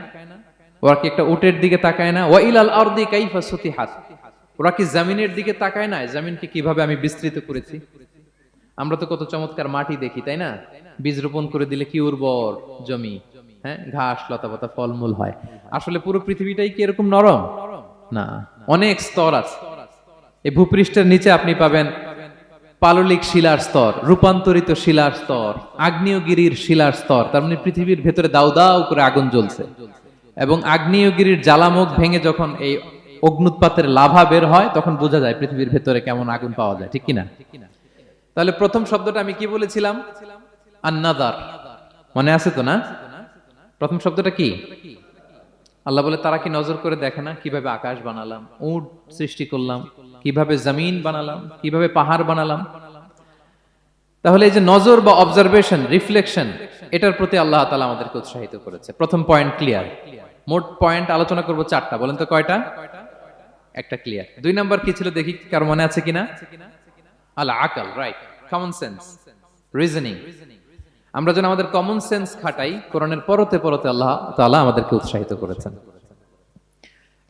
S2: ওরা কি একটা উটের দিকে তাকায় না? ওয়া ইলাল আরদি কাইফা সুতিহাত, ওরা কি জমিনের দিকে তাকায় না, জমিনকে কিভাবে আমি বিস্তৃত করেছি। আমরা তো কত চমৎকার মাটি দেখি, তাই না? বীজ রোপণ করে দিলে কি উর্বর জমি, হ্যাঁ, ঘাস লতাপাতা ফলমূল হয়। আসলে পুরো পৃথিবীটাই কি এরকম নরম? না, অনেক স্তর আছে। এই ভূপৃষ্ঠের নিচে আপনি পাবেন পাললিক শিলার স্তর, রূপান্তরিত শিলার স্তর, আগ্নেয়গিরির শিলার স্তর। তার মানে পৃথিবীর ভেতরে দাউ দাউ করে আগুন জ্বলছে, এবং আগ্নেয়গিরির জ্বালামুখ ভেঙে যখন এই অগ্নুৎপাতের লাভা বের হয় তখন বোঝা যায় পৃথিবীর ভেতরে কেমন আগুন পাওয়া যায়, ঠিক কিনা? তাহলে প্রথম শব্দটা আমি কি বলেছিলাম? আন-নাযার, মনে আছে তো না? প্রথম শব্দটা কি? আল্লাহ বলে তারা কি নজর করে দেখে না কিভাবে আকাশ বানালাম, উট সৃষ্টি করলাম, কিভাবে জমিন বানালাম, কিভাবে পাহাড় বানালাম। তাহলে এই যে নজর বা অবজারভেশন, রিফ্লেকশন, এটার প্রতি আল্লাহ তাআলা আমাদেরকে উৎসাহিত করেছে। প্রথম পয়েন্ট ক্লিয়ার। মোট পয়েন্ট আলোচনা করব 4টা, বলেন তো কয়টা? একটা ক্লিয়ার। 2 নাম্বার কি ছিল দেখি কার মনে আছে কিনা? আল আকল, রাইট, কমন সেন্স, রিজনিং। আমরা যেন আমাদের কমন সেন্স খাটাই, কোরআনের পরতে পরতে আল্লাহ তাআলা আমাদেরকে উৎসাহিত করেছেন।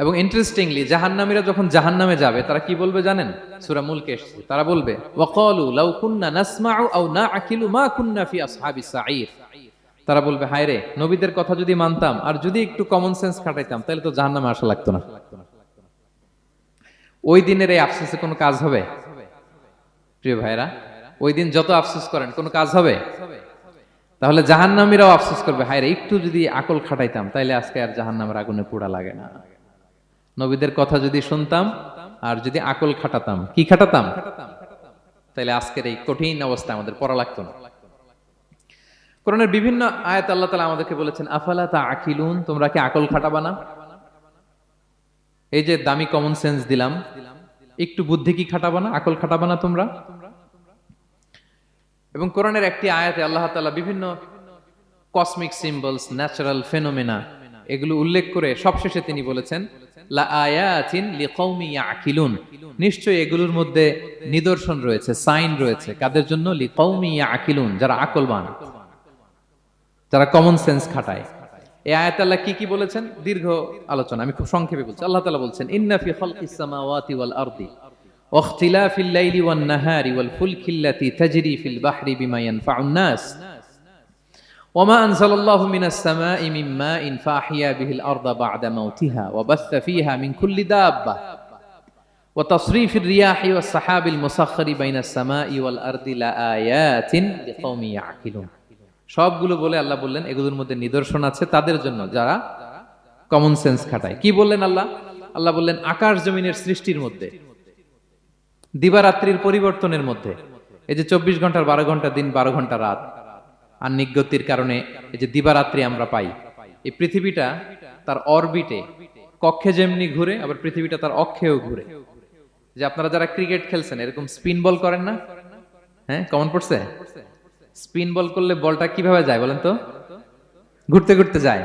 S2: এবং ইন্টারেস্টিংলি জাহান্নামীরা যখন জাহান্নামে যাবে তারা কি বলবে জানেন? সূরা মুলকে এসেছে, তারা বলবে ওয়াকালু লাউ কুননা নাসমাউ আও নাআকিলু মা কুননা ফি আসহাবিস সাঈর। তারা বলবে হায় রে, নবীদের কথা যদি মানতাম আর যদি একটু কমন সেন্স খাটাইতাম তাহলে তো জাহান্নামে আসা লাগতো না। ওই দিনের এই আফসোসে কোনো কাজ হবে? প্রিয় ভাইরা, ওই দিন যত আফসোস করেন কোনো কাজ হবে? তাহলে জাহান্নামীরাও আফসোস করবে হায় রে, একটু যদি আকল খাটাইতাম তাইলে আজকে আর জাহান্নামের আগুনে পোড়া লাগে না। নবীদের কথা যদি শুনতাম আর যদি আকল খাটাতাম, কি খাটাতাম? তাইলে আজকের এই কঠিন অবস্থা আমাদের পড়া লাগতো না। কোরআনের বিভিন্ন আয়াত আল্লাহ তাআলা আমাদেরকে বলেছেন আফালা তাআকিলুন, তোমরা কি আকল খাটাবা না? এই যে দামি কমন সেন্স দিলাম, একটু বুদ্ধি কি খাটাবা না, আকল খাটাবা না তোমরা? এবং কোরআনের একটি আয়াতে আল্লাহ তাআলা বিভিন্ন কসমিক সিম্বলস, ন্যাচারাল ফেনোমেনা এগুলো উল্লেখ করে সবশেষে তিনি বলেছেন লা আয়াতিন লিকাউমি ইয়াকিলুন, নিশ্চয়ই এগুলোর মধ্যে নিদর্শন রয়েছে, সাইন রয়েছে, কাদের জন্য? লিকাউমি ইয়াকিলুন, যারা আকলবান, যারা কমন সেন্স খাটায়। এই আয়াতে আল্লাহ কি কি বলেছেন দীর্ঘ আলোচনা, আমি খুব সংক্ষেপে বলছি। আল্লাহ তাআলা বলছেন ইন্না ফি খালকিস সামাওয়াতি ওয়াল আরদি ওয়া ইখতিলাফিল লাইলি ওয়ান নাহারি ওয়াল ফুলকিল্লাতি তাজরি ফিল বাহরি বিমা ইয়ানফাউন নাস وما أنزل الله من السماء من ماء فأحيا به الأرض بعد موتها وبث فيها من كل دابة وتصريف الرياح والسحاب المسخر بين السماء والأرض لآيات لقوم يعقلون। সবগুলো বলে আল্লাহ বললেন এগুলোর মধ্যে নিদর্শন আছে তাদের জন্য যারা কমন সেন্স খাটায়। কি বললেন আল্লাহ? আল্লাহ বললেন আকাশ জমিনের সৃষ্টির মধ্যে, দিবারাত্রির পরিবর্তনের মধ্যে, এই যে 24 ঘন্টার 12 ঘন্টা দিন, 12 ঘন্টা রাত, আর নিগতির কারণে এই যে দিবারাত্রি আমরা পাই, এই পৃথিবীটা তার অরবিটে কক্ষে যেমনি ঘুরে, আবার পৃথিবীটা তার অক্ষেও ঘুরে। যে আপনারা যারা ক্রিকেট খেলছেন এরকম স্পিন বল করেন না? হ্যাঁ, কমন পড়ছে? স্পিন বল করলে বলটা কিভাবে যায় বলেন তো? ঘুরতে ঘুরতে যায়।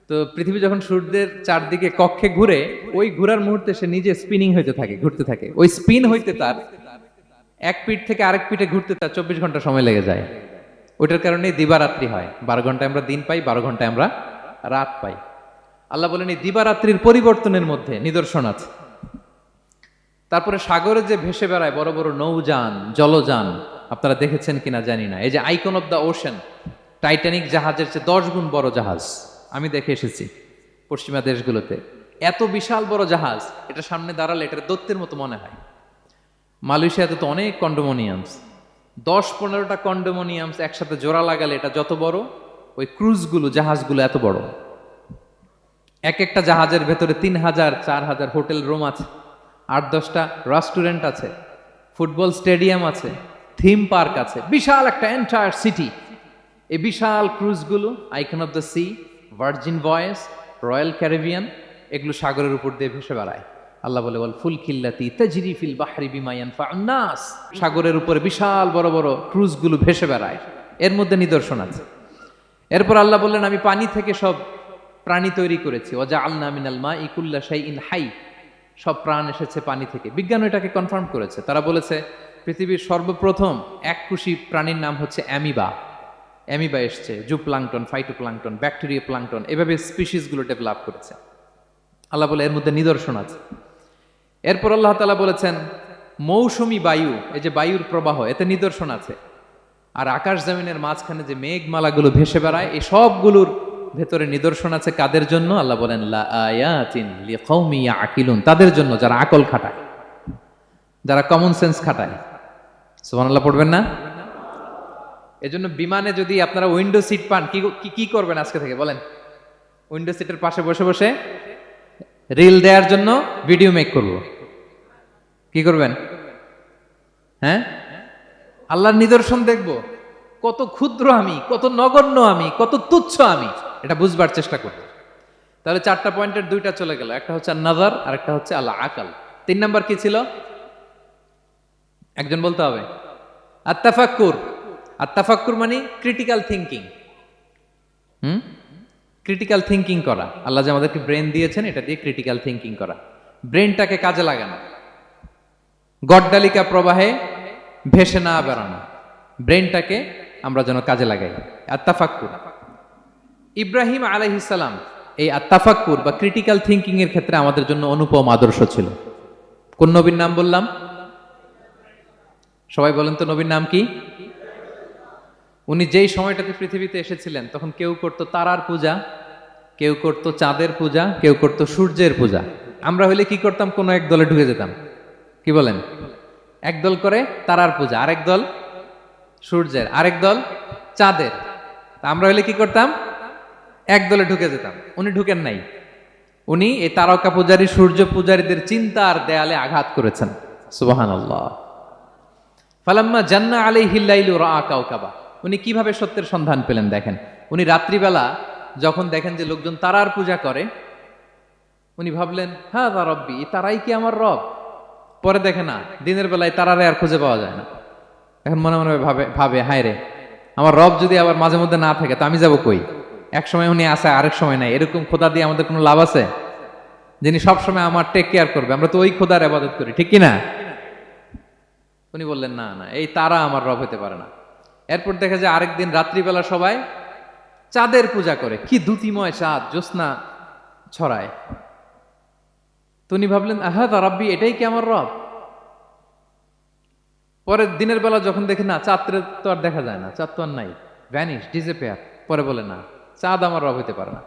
S2: তো পৃথিবী যখন সূর্যের চারদিকে কক্ষে ঘুরে, ওই ঘোরার মুহূর্তে সে নিজে স্পিনিং হইতে থাকে, ঘুরতে থাকে। ওই স্পিন হইতে তার এক পিঠ থেকে আরেক পিঠে ঘুরতে তার 24 ঘন্টা সময় লেগে যায়। ওইটার কারণে দিবারাত্রি হয়। 12 ঘন্টায় আমরা দিন পাই, 12 ঘন্টায় আমরা রাত পাই। আল্লাহ বলেন এই দিবারাত্রির পরিবর্তনের মধ্যে নিদর্শন আছে। তারপরে সাগরে যে ভেসে বেড়ায় বড় বড় নৌযান, জলযান, আপনারা দেখেছেন কিনা জানি না, এই যে icon of the ocean, Titanic জাহাজের চেয়ে 10 গুণ বড় জাহাজ, আমি দেখে এসেছি পশ্চিমা দেশগুলোতে। এত বিশাল বড় জাহাজ, এটা সামনে দাঁড়ালে এটার দৈত্যের মতো মনে হয়। মালয়েশিয়াতে তো অনেক কন্ডোমোনিয়ামস, 10-15টা কন্ডোমোনিয়ামস একসাথে জোড়া লাগালে এটা যত বড়, ওই ক্রুজগুলো, জাহাজগুলো এত বড়। এক একটা জাহাজের ভেতরে 3000-4000 হোটেল রুম আছে, 8-10টা রেস্টুরেন্ট আছে, ফুটবল স্টেডিয়াম আছে, থিম পার্ক আছে, বিশাল একটা এন্টায়ার সিটি। এই বিশাল ক্রুজগুলো, Icon of the Sea, Virgin Voyages, Royal Caribbean, এগুলো সাগরের উপর দিয়ে ভেসে বেড়ায়। আল্লাহ বলে ওয়াল ফুলকিল্লাতি তাজরি ফিল বাহরি বিমা ইয়ানফাউন নাস, সাগরের উপরে বিশাল বড় বড় ক্রুজগুলো ভেসে বেড়ায়, এর মধ্যে নিদর্শন আছে। এরপর আল্লাহ বললেন আমি পানি থেকে সব প্রাণী তৈরি করেছি, ওয়াজআলনা মিনাল মাই কুল্লা শাইইন হাই, সব প্রাণ এসেছে পানি থেকে। বিজ্ঞান এটাকে কনফার্ম করেছে। তারা বলেছে পৃথিবীর সর্বপ্রথম এককোষী প্রাণীর নাম হচ্ছে অ্যামিবা। অ্যামিবা এসছে, জুপ্লাংটন, ফাইটোপ্লাংটন, ব্যাকটেরিয়া প্লাংটন, এভাবে স্পিসিসগুলো ডেভেলপ করেছে। আল্লাহ বলে এর মধ্যে নিদর্শন আছে। এরপর আল্লাহ তাআলা বলেছেন মৌসুমী বায়ু, এই যে বায়ুর প্রবাহ, এতে নিদর্শন আছে। আর আকাশ জমিনের মাঝখানে যে মেঘমালাগুলো ভেসে বেড়ায়, এই সবগুলোর ভেতরে নিদর্শন আছে। কাদের জন্য? আল্লাহ বলেন লা আয়াতিন লিকাউমি ইয়াকিলুন, তাদের জন্য যারা আকল খাটায়, যারা কমন সেন্স খাটায়। সুবহানাল্লাহ পড়বেন না? এজন্য বিমানে যদি আপনারা উইন্ডো সিট পান, কি করবেন আজকে থেকে বলেন? উইন্ডো সিটের পাশে বসে বসে রিল দেওয়ার জন্য ভিডিও মেক করব। কি করবেন? হ্যাঁ, আল্লাহর নিদর্শন দেখব, কত ক্ষুদ্র আমি, কত নগণ্য আমি, কত তুচ্ছ আমি, এটা বুঝবার চেষ্টা করব। তাহলে 4টা পয়েন্টের 2টা চলে গেল, একটা হচ্ছে নাযার আর একটা হচ্ছে আল আকল। 3 নাম্বার কি ছিল? একজন বলতে হবে। আত-তাফাক্কুর। আত-তাফাক্কুর মানে ক্রিটিক্যাল থিংকিং। ক্রিটিক্যাল থিংকিং করা। আল্লাহ যে আমাদেরকে ব্রেন দিয়েছেন, এটা দিয়ে ক্রিটিক্যাল থিংকিং করা, ব্রেনটাকে কাজে লাগানো, গড্ডালিকা প্রবাহে ভেসে না বেড়ানো, ব্রেনটাকে আমরা যেন কাজে লাগাই। আত-তাফাক্কুর। ইব্রাহিম আলাইহিস সালাম এই আত-তাফাক্কুর বা ক্রিটিক্যাল থিংকিং এর ক্ষেত্রে আমাদের জন্য অনুপম আদর্শ ছিল। কোন নবীর নাম বললাম? সবাই বলেন তো নবীর নাম কি? উনি যেই সময়টাতে পৃথিবীতে এসেছিলেন তখন কেউ করত তারার পূজা, কেউ করত চাঁদের পূজা, কেউ করত সূর্যের পূজা। আমরা হইলে কি করতাম? কোনো এক দলে ঢুকে যেতাম। কি বলেন? এক দল করে তারার পূজা, আরেক দল সূর্যের, আরেক দল চাঁদের। তা আমরা হইলে কি করতাম? এক দলে ঢুকে যেতাম। উনি ঢুকেন নাই। উনি এই তারকা পূজারী, সূর্য পূজারীদের চিন্তার দেয়ালে আঘাত করেছেন। সুবহানাল্লাহ। ফালাম্মা জান্না আলাইহিল লাইলু রাআ কাওকাবা, উনি কিভাবে সত্যের সন্ধান পেলেন দেখেন। উনি রাত্রিবেলা যখন দেখেন যে লোকজন তারার পূজা করে, উনি ভাবলেন হাযা রব্বি, তারাই কি আমার রব? পরে দেখে না, দিনের বেলায় তারারে আর খুঁজে পাওয়া যায় না। এখন মনে মনে ভাবে হায় রে, আমার রব যদি আবার মাঝে মধ্যে না থাকে তো আমি যাব কই? এক সময় উনি আসে, আরেক সময় নাই। এরকম খোদা দিয়ে আমাদের কোনো লাভ আছে? যিনি সবসময় আমার টেক কেয়ার করবে, আমরা তো ওই খোদার ইবাদত করি, ঠিক কিনা? উনি বললেন না না, এই তারা আমার রব হতে পারে না। এরপর দেখা যায় আরেকদিন রাত্রিবেলা সবাই চাঁদের পূজা করে, কি দ্যুতিময় চাঁদ, জ্যোৎস্না ছড়ায়। তো উনি ভাবলেন আহাদা রাব্বি, এটাই কি আমার রব? পরে দিনের বেলা যখন দেখে না, চাঁদ তো আর দেখা যায় না, চাঁদ তো আর নাই, ভ্যানিশ, ডিসঅ্যাপিয়ার। পরে বলে না, চাঁদ আমার রব হতে পারে না।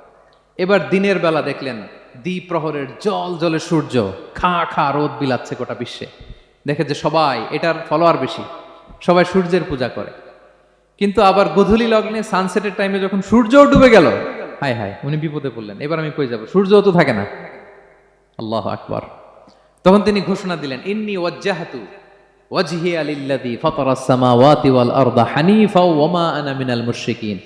S2: এবার দিনের বেলা দেখলেন দ্বিপ্রহরের জল জলে সূর্য খা খা রোদ বিলাচ্ছে গোটা বিশ্বে। দেখে যে সবাই এটার ফলোয়ার বেশি, সবাই সূর্যের পূজা করে। কিন্তু আবার গোধূলি লগ্নে সানসেটের টাইমে যখন সূর্যও ডুবে গেল, হায় হায়, উনি বিপদে পড়লেন। এবার আমি কই যাব, সূর্যও তো থাকে না। আল্লাহু আকবার। তখন তিনি ঘোষণা দিলেন, ইন্নী ওয়াজ্জাহতু ওয়াজহিয়া লিল্লাযী ফাতারাস সামাওয়াতি ওয়াল আরদা হানিফা ওয়া মা আনা মিনাল মুশরিকিন।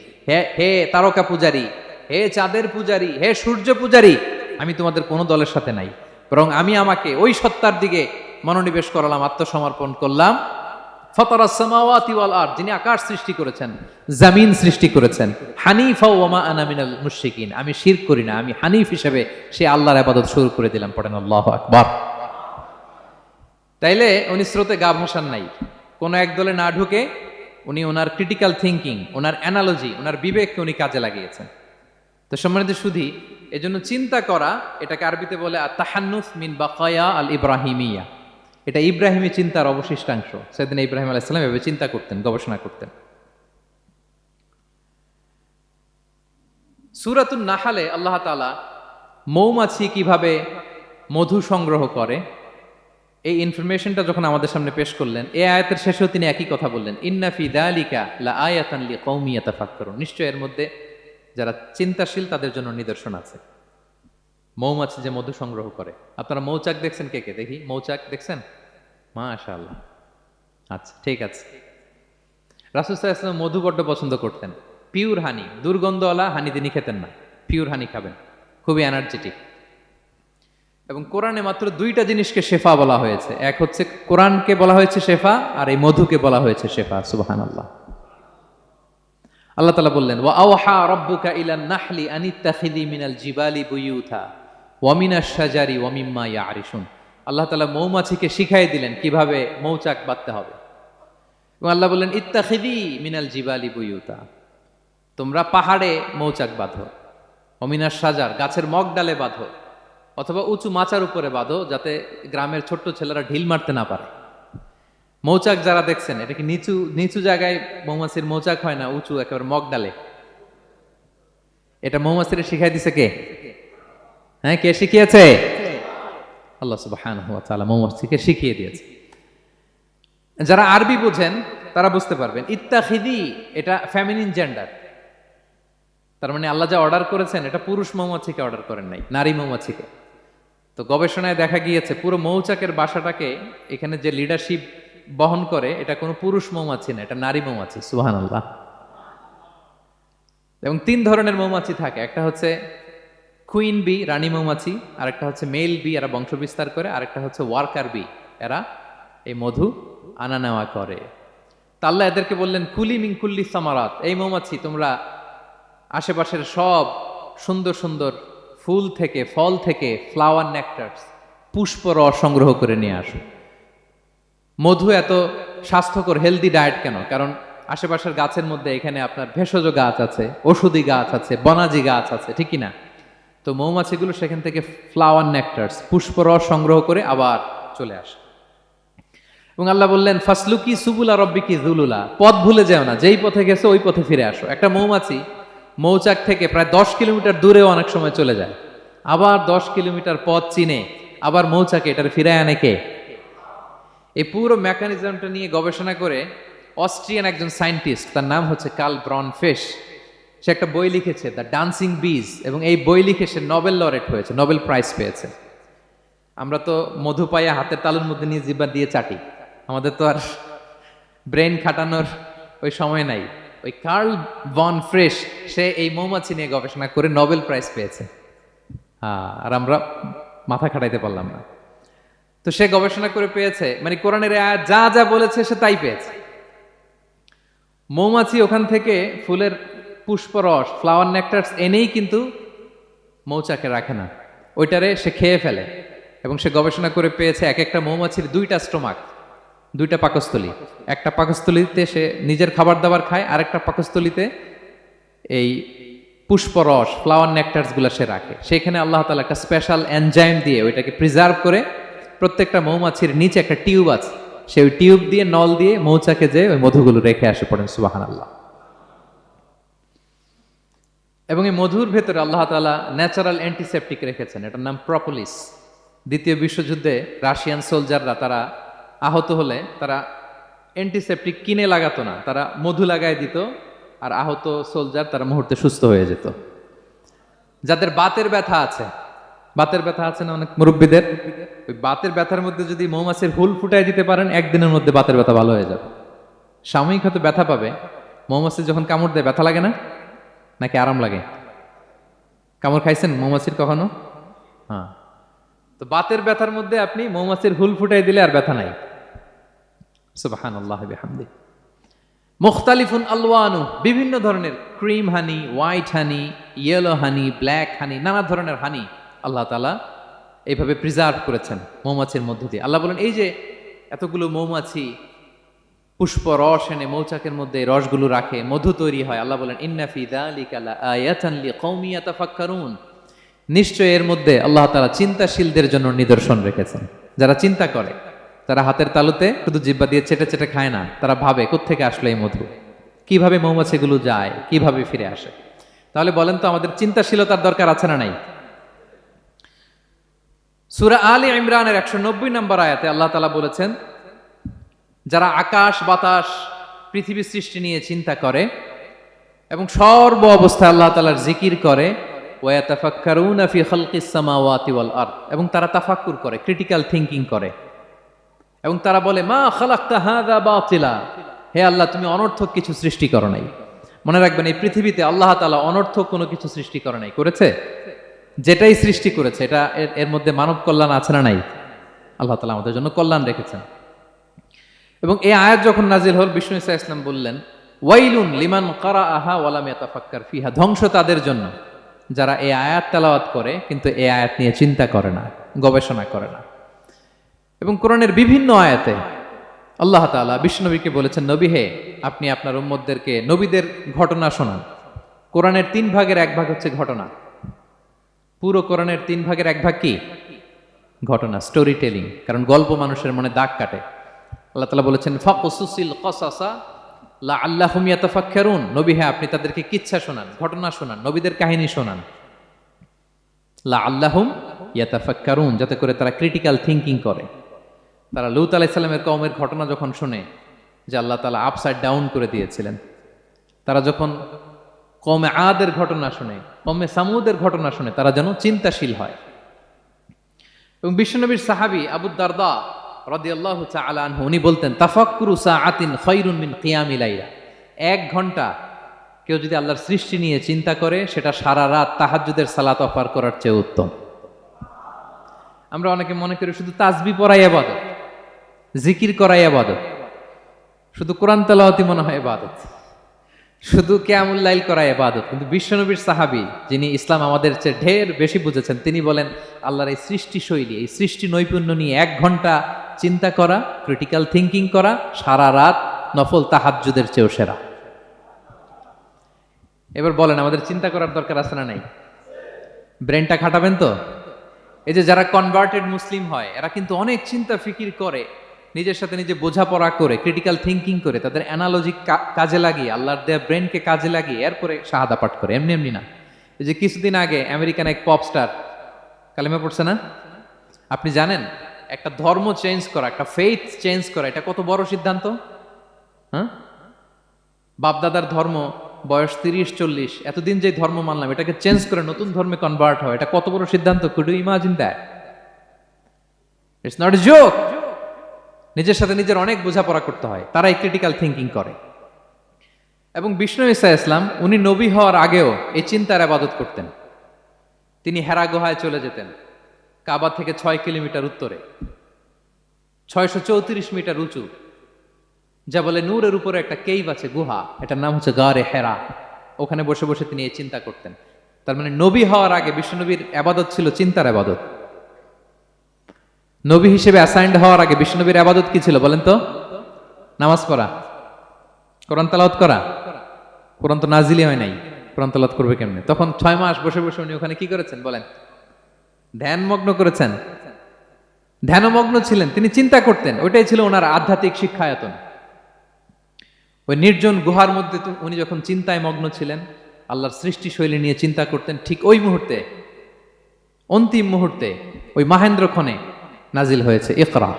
S2: হে তারকা পূজারী, হে চাঁদের পূজারী, হে সূর্য পূজারী, আমি তোমাদের কোনো দলের সাথে নাই, বরং আমি আমাকে ওই সত্তার দিকে মনোনিবেশ করলাম, আত্মসমর্পণ করলাম। ফাতারাস সামাওয়াতি ওয়াল আরদ, যিনি আকাশ সৃষ্টি করেছেন, জমিন সৃষ্টি করেছেন। হানিফা ওয়া মা আনা মিনাল মুশরিকিন, আমি শিরক করি না, আমি হানিফ হিসেবে সেই আল্লাহর ইবাদত শুরু করে দিলাম। পড়েন আল্লাহু আকবার। তাইলে উনি স্রোতে গা ভাসান নাই, কোন এক দলে না ঢুকে উনি ওনার ক্রিটিক্যাল থিঙ্কিং, ওনার অ্যানালজি, ওনার বিবেককে উনি কাজে লাগিয়েছেন। তো সম্মানিত সুধী, এজন্য চিন্তা করা, এটাকে আরবিতে বলে আত-তাহান্নুস মিন বাকায়া আল ইব্রাহিমিয়া। এটা ইব্রাহিমী চিন্তার অবশিষ্টাংশ। সাইয়েদনা ইব্রাহিম আলাইহিস সালাম এভাবে চিন্তা করতেন, গবেষণা করতেন। সূরাতুন নাহলে আল্লাহ তাআলা মৌমাছি কিভাবে মধু সংগ্রহ করে এই ইনফরমেশনটা যখন আমাদের সামনে পেশ করলেন, এই আয়াতের শেষেও তিনি একই কথা বললেন, ইন্না ফি যালিকা লাআয়াতান লিকাওমি ইয়াতাফাক্কারুন, নিশ্চয় এর মধ্যে যারা চিন্তাশীল তাদের জন্য নিদর্শন আছে। মৌমাছি যে মধু সংগ্রহ করে, আপনারা মৌচাক দেখছেন? কে কে দেখি মৌচাক দেখছেন? মাশাআল্লাহ, আচ্ছা ঠিক আছে। রাসূল সাল্লাল্লাহু আলাইহি ওয়াসাল্লাম মধু বড্ড পছন্দ করতেন। পিওর হানি, দুর্গন্ধওয়ালা হানি তিনি খেতেন না, পিওর হানি খাবেন, খুবই এনার্জেটিক। এবং কোরআনে মাত্র দুইটা জিনিসকে শেফা বলা হয়েছে, এক হচ্ছে কোরআনকে বলা হয়েছে শেফা, আর এই মধুকে বলা হয়েছে শেফা। সুবহানাল্লাহ। আল্লাহ তাআলা বললেন, ওয়া আওহা রাব্বুকা ইলান নাহলি আনিত্তাখিযি মিনাল জিবালি বুয়ুতা ওয়া মিনাশ শাজারি ওয়া মিম্মা ইয়ারিশুন। আল্লাহ তাআলা মৌমাছিকে শিখাই দিলেন কিভাবে মৌচাক বাঁধতে হবে। এবং আল্লাহ বললেন, ইত্তাখিযি মিনাল জিবালি বুয়ুতা, তোমরা পাহাড়ে মৌচাক বাঁধো, ওয়া মিনাশ শাজার, গাছের মগ ডালে বাঁধো, অথবা উঁচু মাচার উপরে বাঁধো, যাতে গ্রামের ছোট্ট ছেলেরা ঢিল মারতে না পারে। মৌচাক যারা দেখছেন, এটা কি নিচু নিচু জায়গায় মৌমাছির মৌচাক হয় না, উঁচু একেবারে মগ ডালে। এটা মৌমাছিরা শিখাই দিছে কে? হ্যাঁ, কে শিখিয়েছে? আল্লাহ সুবহানাহু ওয়া তাআলা মৌমাছিকে শিখিয়ে দিয়েছে। যারা আরবি বোঝেন তারা বুঝতে পারবেন, ইত্তাখিদি এটা ফেমিনিন জেন্ডার। তার মানে আল্লাহ যা অর্ডার করেছেন এটা পুরুষ মৌমাছিকে অর্ডার করেন নাই, নারী মৌমাছিকে। তো গবেষণায় দেখা গিয়েছে পুরো মৌচাকের বাসাটাকে এখানে যে লিডারশিপ বহন করে এটা কোনো পুরুষ মৌমাছি না, এটা নারী মৌমাছি। সুবহানাল্লাহ। এবং 3 ধরনের মৌমাছি থাকে, একটা হচ্ছে কুইন বি, রানী মৌমাছি, আরেকটা হচ্ছে মেল বি, এরা বংশ বিস্তার করে, আরেকটা হচ্ছে ওয়ার্কার বি, এরা এই মধু আনা নেওয়া করে। তা আল্লাহ এদেরকে বললেন, কুলি মিন কুল্লি সামারাত, এই মৌমাছি তোমরা আশেপাশের সব সুন্দর সুন্দর ফুল থেকে, ফল থেকে, ফ্লাওয়ার নেকটারস, পুষ্প রস সংগ্রহ করে নিয়ে আসো। মধু এত স্বাস্থ্যকর, হেলদি ডায়েট কেন? কারণ আশেপাশের গাছের মধ্যে এখানে আপনার ভেষজ গাছ আছে, ঔষধি গাছ আছে, বনাজি গাছ আছে, ঠিক কিনা? তো মৌমাছিগুলো সেখান থেকে ফ্লাওয়ার নেকটারস, পুষ্প রস সংগ্রহ করে আবার চলে আসে। এবং আল্লাহ বললেন, ফাসলুকি সুবুলা রব্বিকি যুলুলা, পথ ভুলে যাও না, যেই পথে গেছো ওই পথে ফিরে আসো। একটা মৌমাছি মৌচাক থেকে প্রায় 10 কিলোমিটার দূরেও অনেক সময় চলে যায়, আবার 10 কিলোমিটার পথ চিনে আবার মৌচাকে এটার ফিরায় আনে কে? এই পুরো মেকানিজমটা নিয়ে গবেষণা করে অস্ট্রিয়ান একজন সায়েন্টিস্ট, তার নাম হচ্ছে কার্ল ব্রনফেশ, সে একটা বই লিখেছে, দ্য ডান্সিং বিজ, এবং এই বই লিখে সে নোবেল লরেট হয়েছে, নোবেল প্রাইজ পেয়েছে। আমরা তো মধু পাইয়া হাতের তালুর মধ্যে নিয়ে জিহ্বা দিয়ে চাটি, আমাদের তো আর ব্রেন খাটানোর ওই সময় নাই। ওই কার্ল ভন ফ্রেশ, সে এই মৌমাছি নিয়ে গবেষণা করে নোবেল প্রাইজ পেয়েছে। আর আমরা মাথা খাটাইতে পারলাম না। তো সে গবেষণা করে পেয়েছে, মানে কোরআনের আয়াত যা যা বলেছে সে তাই পেয়েছে। মৌমাছি ওখান থেকে ফুলের পুষ্পরস, ফ্লাওয়ার নেকটার্স এনেই কিন্তু মৌচাকে রাখে না, ওইটারে সে খেয়ে ফেলে। এবং সে গবেষণা করে পেয়েছে এক একটা মৌমাছির দুইটা স্টোমাক, দুইটা পাকস্থলী। একটা পাকস্থলীতে সে নিজের খাবার দাবার খায়, আর একটা পাকস্থলীতে এই পুষ্পরস, ফ্লাওয়ার নেকটার্স গুলা সে রাখে। সেখানে আল্লাহ তাআলা একটা স্পেশাল এনজাইম দিয়ে ওইটাকে প্রিজার্ভ করে প্রত্যেকটা মৌমাছির নিচে একটা টিউব আছে, সে ওই টিউব দিয়ে নল দিয়ে মৌচাকে যে ওই মধুগুলো রেখে আসে। পড়েন সুবহানাল্লাহ। এবং এই মধুর ভেতরে আল্লাহ তাআলা ন্যাচারাল অ্যান্টিসেপটিক রেখেছেন, এটার নাম প্রপোলিস। দ্বিতীয় বিশ্বযুদ্ধে রাশিয়ান সোলজাররা তারা আহত হলে তারা অ্যান্টিসেপটিক কিনে লাগাতো না, তারা মধু লাগায় দিত, আর আহত সোলজার তারা মুহূর্তে সুস্থ হয়ে যেত। যাদের বাতের ব্যথা আছে, বাতের ব্যথা আছে না অনেক মুরব্বীদের, ওই বাতের ব্যথার মধ্যে যদি মৌমাছির হুল ফুটাই দিতে পারেন, একদিনের মধ্যে বাতের ব্যথা ভালো হয়ে যাবে। সাময়িক হয়তো ব্যথা পাবে, মৌমাছি যখন কামড় দেয় ব্যথা লাগে না, নাকি আরাম লাগে? কামড় খাইছেন মৌমাছির কখনো? হ্যাঁ। তো বাতের ব্যথার মধ্যে আপনি মৌমাছির হুল ফুটাই দিলে আর ব্যথা নাই। সুবহানাল্লাহি বিহামদি। মুখতালিফুন আলওয়ানু, বিভিন্ন ধরনের ক্রিম হানি, হোয়াইট হানি, ইয়েলো হানি, ব্ল্যাক হানি, নানা ধরনের হানি আল্লাহ তাআলা এইভাবে প্রিজার্ভ করেছেন মৌমাছির মধ্য দিয়ে। আল্লাহ বলেন এই যে এতগুলো মৌমাছি পুষ্প রস এনে মৌচাকের মধ্যে রসগুলো রাখে, মধু তৈরি হয়। আল্লাহ বলেন ইন্না ফি যালিকা লাআয়াতান লিকওমি ইয়াতাফাক্কারুন, নিশ্চয় এর মধ্যে আল্লাহ তাআলা চিন্তাশীলদের জন্য নিদর্শন রেখেছেন। যারা চিন্তা করে, তারা হাতের তালুতে শুধু জিহ্বা দিয়ে চেটে চেটে খায় না, তারা ভাবে কোত্থেকে আসলো এই মধু, কিভাবে মৌমাছিগুলো যায়, কিভাবে ফিরে আসে। তাহলে বলেন তো আমাদের চিন্তাশীলতার দরকার আছে না নাই? সূরা আলে ইমরানের 190 নম্বর আয়াতে আল্লাহ তাআলা বলেছেন, যারা আকাশ বাতাস পৃথিবী সৃষ্টি নিয়ে চিন্তা করে এবং সর্ব অবস্থায় আল্লাহ তাআলার জিকির করে, ওয়া ইয়াতাফাক্কারুনা ফি খালকিস সামাওয়াতি ওয়াল আরদ, এবং তারা তাফাক্কুর করে, ক্রিটিক্যাল থিংকিং করে, এবং তারা বলে মা খালাকতা হাযা বাতিলা, হে আল্লাহ তুমি অনর্থক কিছু সৃষ্টি করো নাই। মনে রাখবেন এই পৃথিবীতে আল্লাহ তাআলা অনর্থক কোনো কিছু সৃষ্টি করে নাই, করেছে? যেটাই সৃষ্টি করেছে এটা এর মধ্যে মানব কল্যাণ আছে না নাই? আল্লাহ তাআলা আমাদের জন্য কল্যাণ রেখেছেন। এবং এই আয়াত যখন নাজিল হল, বিষ্ণু ঈসা ইসলাম বললেন ওয়াইলুন লিমান কারাআহা ওয়া লাম ইয়াতাফাক্কার ফিহা, ধ্বংস তাদের জন্য যারা এই আয়াত তেলাওয়াত করে কিন্তু এই আয়াত নিয়ে চিন্তা করে না, গবেষণা করে না। এবং কোরআনের বিভিন্ন আয়াতে আল্লাহ তাআলা বিষ্ণুনবীকে বলেছেন, নবী হে আপনি আপনার উম্মতদেরকে নবীদের ঘটনা শোনান। কোরআনের 3 ভাগের 1 ভাগ হচ্ছে ঘটনা। পুরো কোরআনের 3 ভাগের 1 ভাগ কি? ঘটনা, স্টোরি টেলিং। কারণ গল্প মানুষের মনে দাগ কাটে। আল্লাহ তাআলা বলেছেন ফাকুসুসিল কসাসা লাআল্লাহুম ইয়াতাফাক্কারুন, নবী হে আপনি তাদেরকে কিচ্ছা শোনান, ঘটনা শোনান, নবীদের কাহিনী শোনান, লাআল্লাহুম ইয়াতাফাক্কারুন, যাতে করে তারা ক্রিটিক্যাল থিংকিং করে। তারা লূত আলাইহিস সালামের কওমের ঘটনা যখন শুনে যে আল্লাহ তাআলা আপসাইড ডাউন করে দিয়েছিলেন, তারা যখন কওমে আদের ঘটনা শুনে, কওমে সামুদের ঘটনা শুনে, তারা যেন চিন্তাশীল হয়। এবং বিশ্বনবীর সাহাবী আবু দারদা রাদিয়াল্লাহু তাআলা আনহু উনি বলতেন তাফাক্কুরু সাআতিন খায়রুন মিন কিয়ামি লাইলা, 1 ঘন্টা কেউ যদি আল্লাহর সৃষ্টি নিয়ে চিন্তা করে সেটা সারা রাত তাহাজ্জুদের সালাত অফার করার চেয়ে উত্তম। আমরা অনেকে মনে করি শুধু তাসবিহ পড়াই ইবাদত, জিকির করাই ইবাদত, শুধু কোরআন তেলাওয়াতই মনে হয় ইবাদত, শুধু কিয়ামুল লাইল করা ইবাদত। কিন্তু বিশ্বনবীর সাহাবী যিনি ইসলাম আমাদের চেয়ে ঢের বেশি বুঝেছেন, তিনি বলেন আল্লাহর এই সৃষ্টি শৈলী, এই সৃষ্টি নৈপুণ্য নিয়ে 1 ঘন্টা চিন্তা করা, ক্রিটিক্যাল থিংকিং করা, সারা রাত নফল তাহাজ্জুদের চেয়েও সেরা। এবার বলেন আমাদের চিন্তা করার দরকার আছে না নাই? ব্রেনটা খাটাবেন তো? এই যে যারা কনভার্টেড মুসলিম হয় এরা কিন্তু অনেক চিন্তা ফিকির করে, নিজের সাথে নিজে বোঝাপড়া করে, ক্রিটিক্যাল থিংকিং করে, তাদের অ্যানালজি কাজে লাগিয়ে, আল্লাহর দেয়া ব্রেনকে কাজে লাগিয়ে এরপরে শাহাদা পাঠ করে, এমনি এমনি না। এই যে কিছুদিন আগে আমেরিকান এক পপ স্টার কালেমা পড়ছে না? আপনি জানেন একটা ধর্ম চেঞ্জ করা, একটা ফেইথ চেঞ্জ করা, এটা কত বড় সিদ্ধান্ত? হ্যাঁ, বাপদাদার ধর্ম বয়স 30-40, এতদিন যে ধর্ম মানলাম এটাকে চেঞ্জ করে নতুন ধর্মে কনভার্ট হয়, এটা কত বড় সিদ্ধান্ত? Could you imagine that? It's not a joke. নিজের সাথে নিজের অনেক বোঝাপড়া করতে হয়, তারাই ক্রিটিক্যাল থিঙ্কিং করে। এবং বিষ্ণু ঈসা ইসলাম উনি নবী হওয়ার আগেও এই চিন্তার আবাদত করতেন। তিনি হেরা গুহায় চলে যেতেন, কাবা থেকে 6 কিলোমিটার উত্তরে, 634 মিটার উঁচু, যা বলে নূরের উপরে একটা কেইভ আছে, গুহা, এটার নাম হচ্ছে গারে হেরা। ওখানে বসে বসে তিনি এই চিন্তা করতেন। তার মানে নবী হওয়ার আগে বিশ্বনবীর আবাদত ছিল চিন্তার আবাদত। নবী হিসেবে অ্যাসাইন্ড হওয়ার আগে বিশ্বনবীর আবাদত কি ছিল বলেন তো? নামাজ পড়া, কোরআন তেলাওয়াত করা। কোরআন তো নাজিলই হয় নাই, কোরআন তেলাওয়াত করবে কেমনে? তখন 6 মাস বসে বসে উনি ওখানে কি করেছেন বলেন? ধ্যানমগ্ন করেছেন, ধ্যানমগ্ন ছিলেন, তিনি চিন্তা করতেন। ওইটাই ছিল ওনার আধ্যাত্মিক শিক্ষায়তন। ওই নির্জন গুহার মধ্যে তো উনি যখন চিন্তায় মগ্ন ছিলেন, আল্লাহর সৃষ্টি শৈলী নিয়ে চিন্তা করতেন, ঠিক ওই মুহূর্তে, অন্তিম মুহূর্তে, ওই মাহেন্দ্রক্ষণে নাজিল হয়েছে ইকরা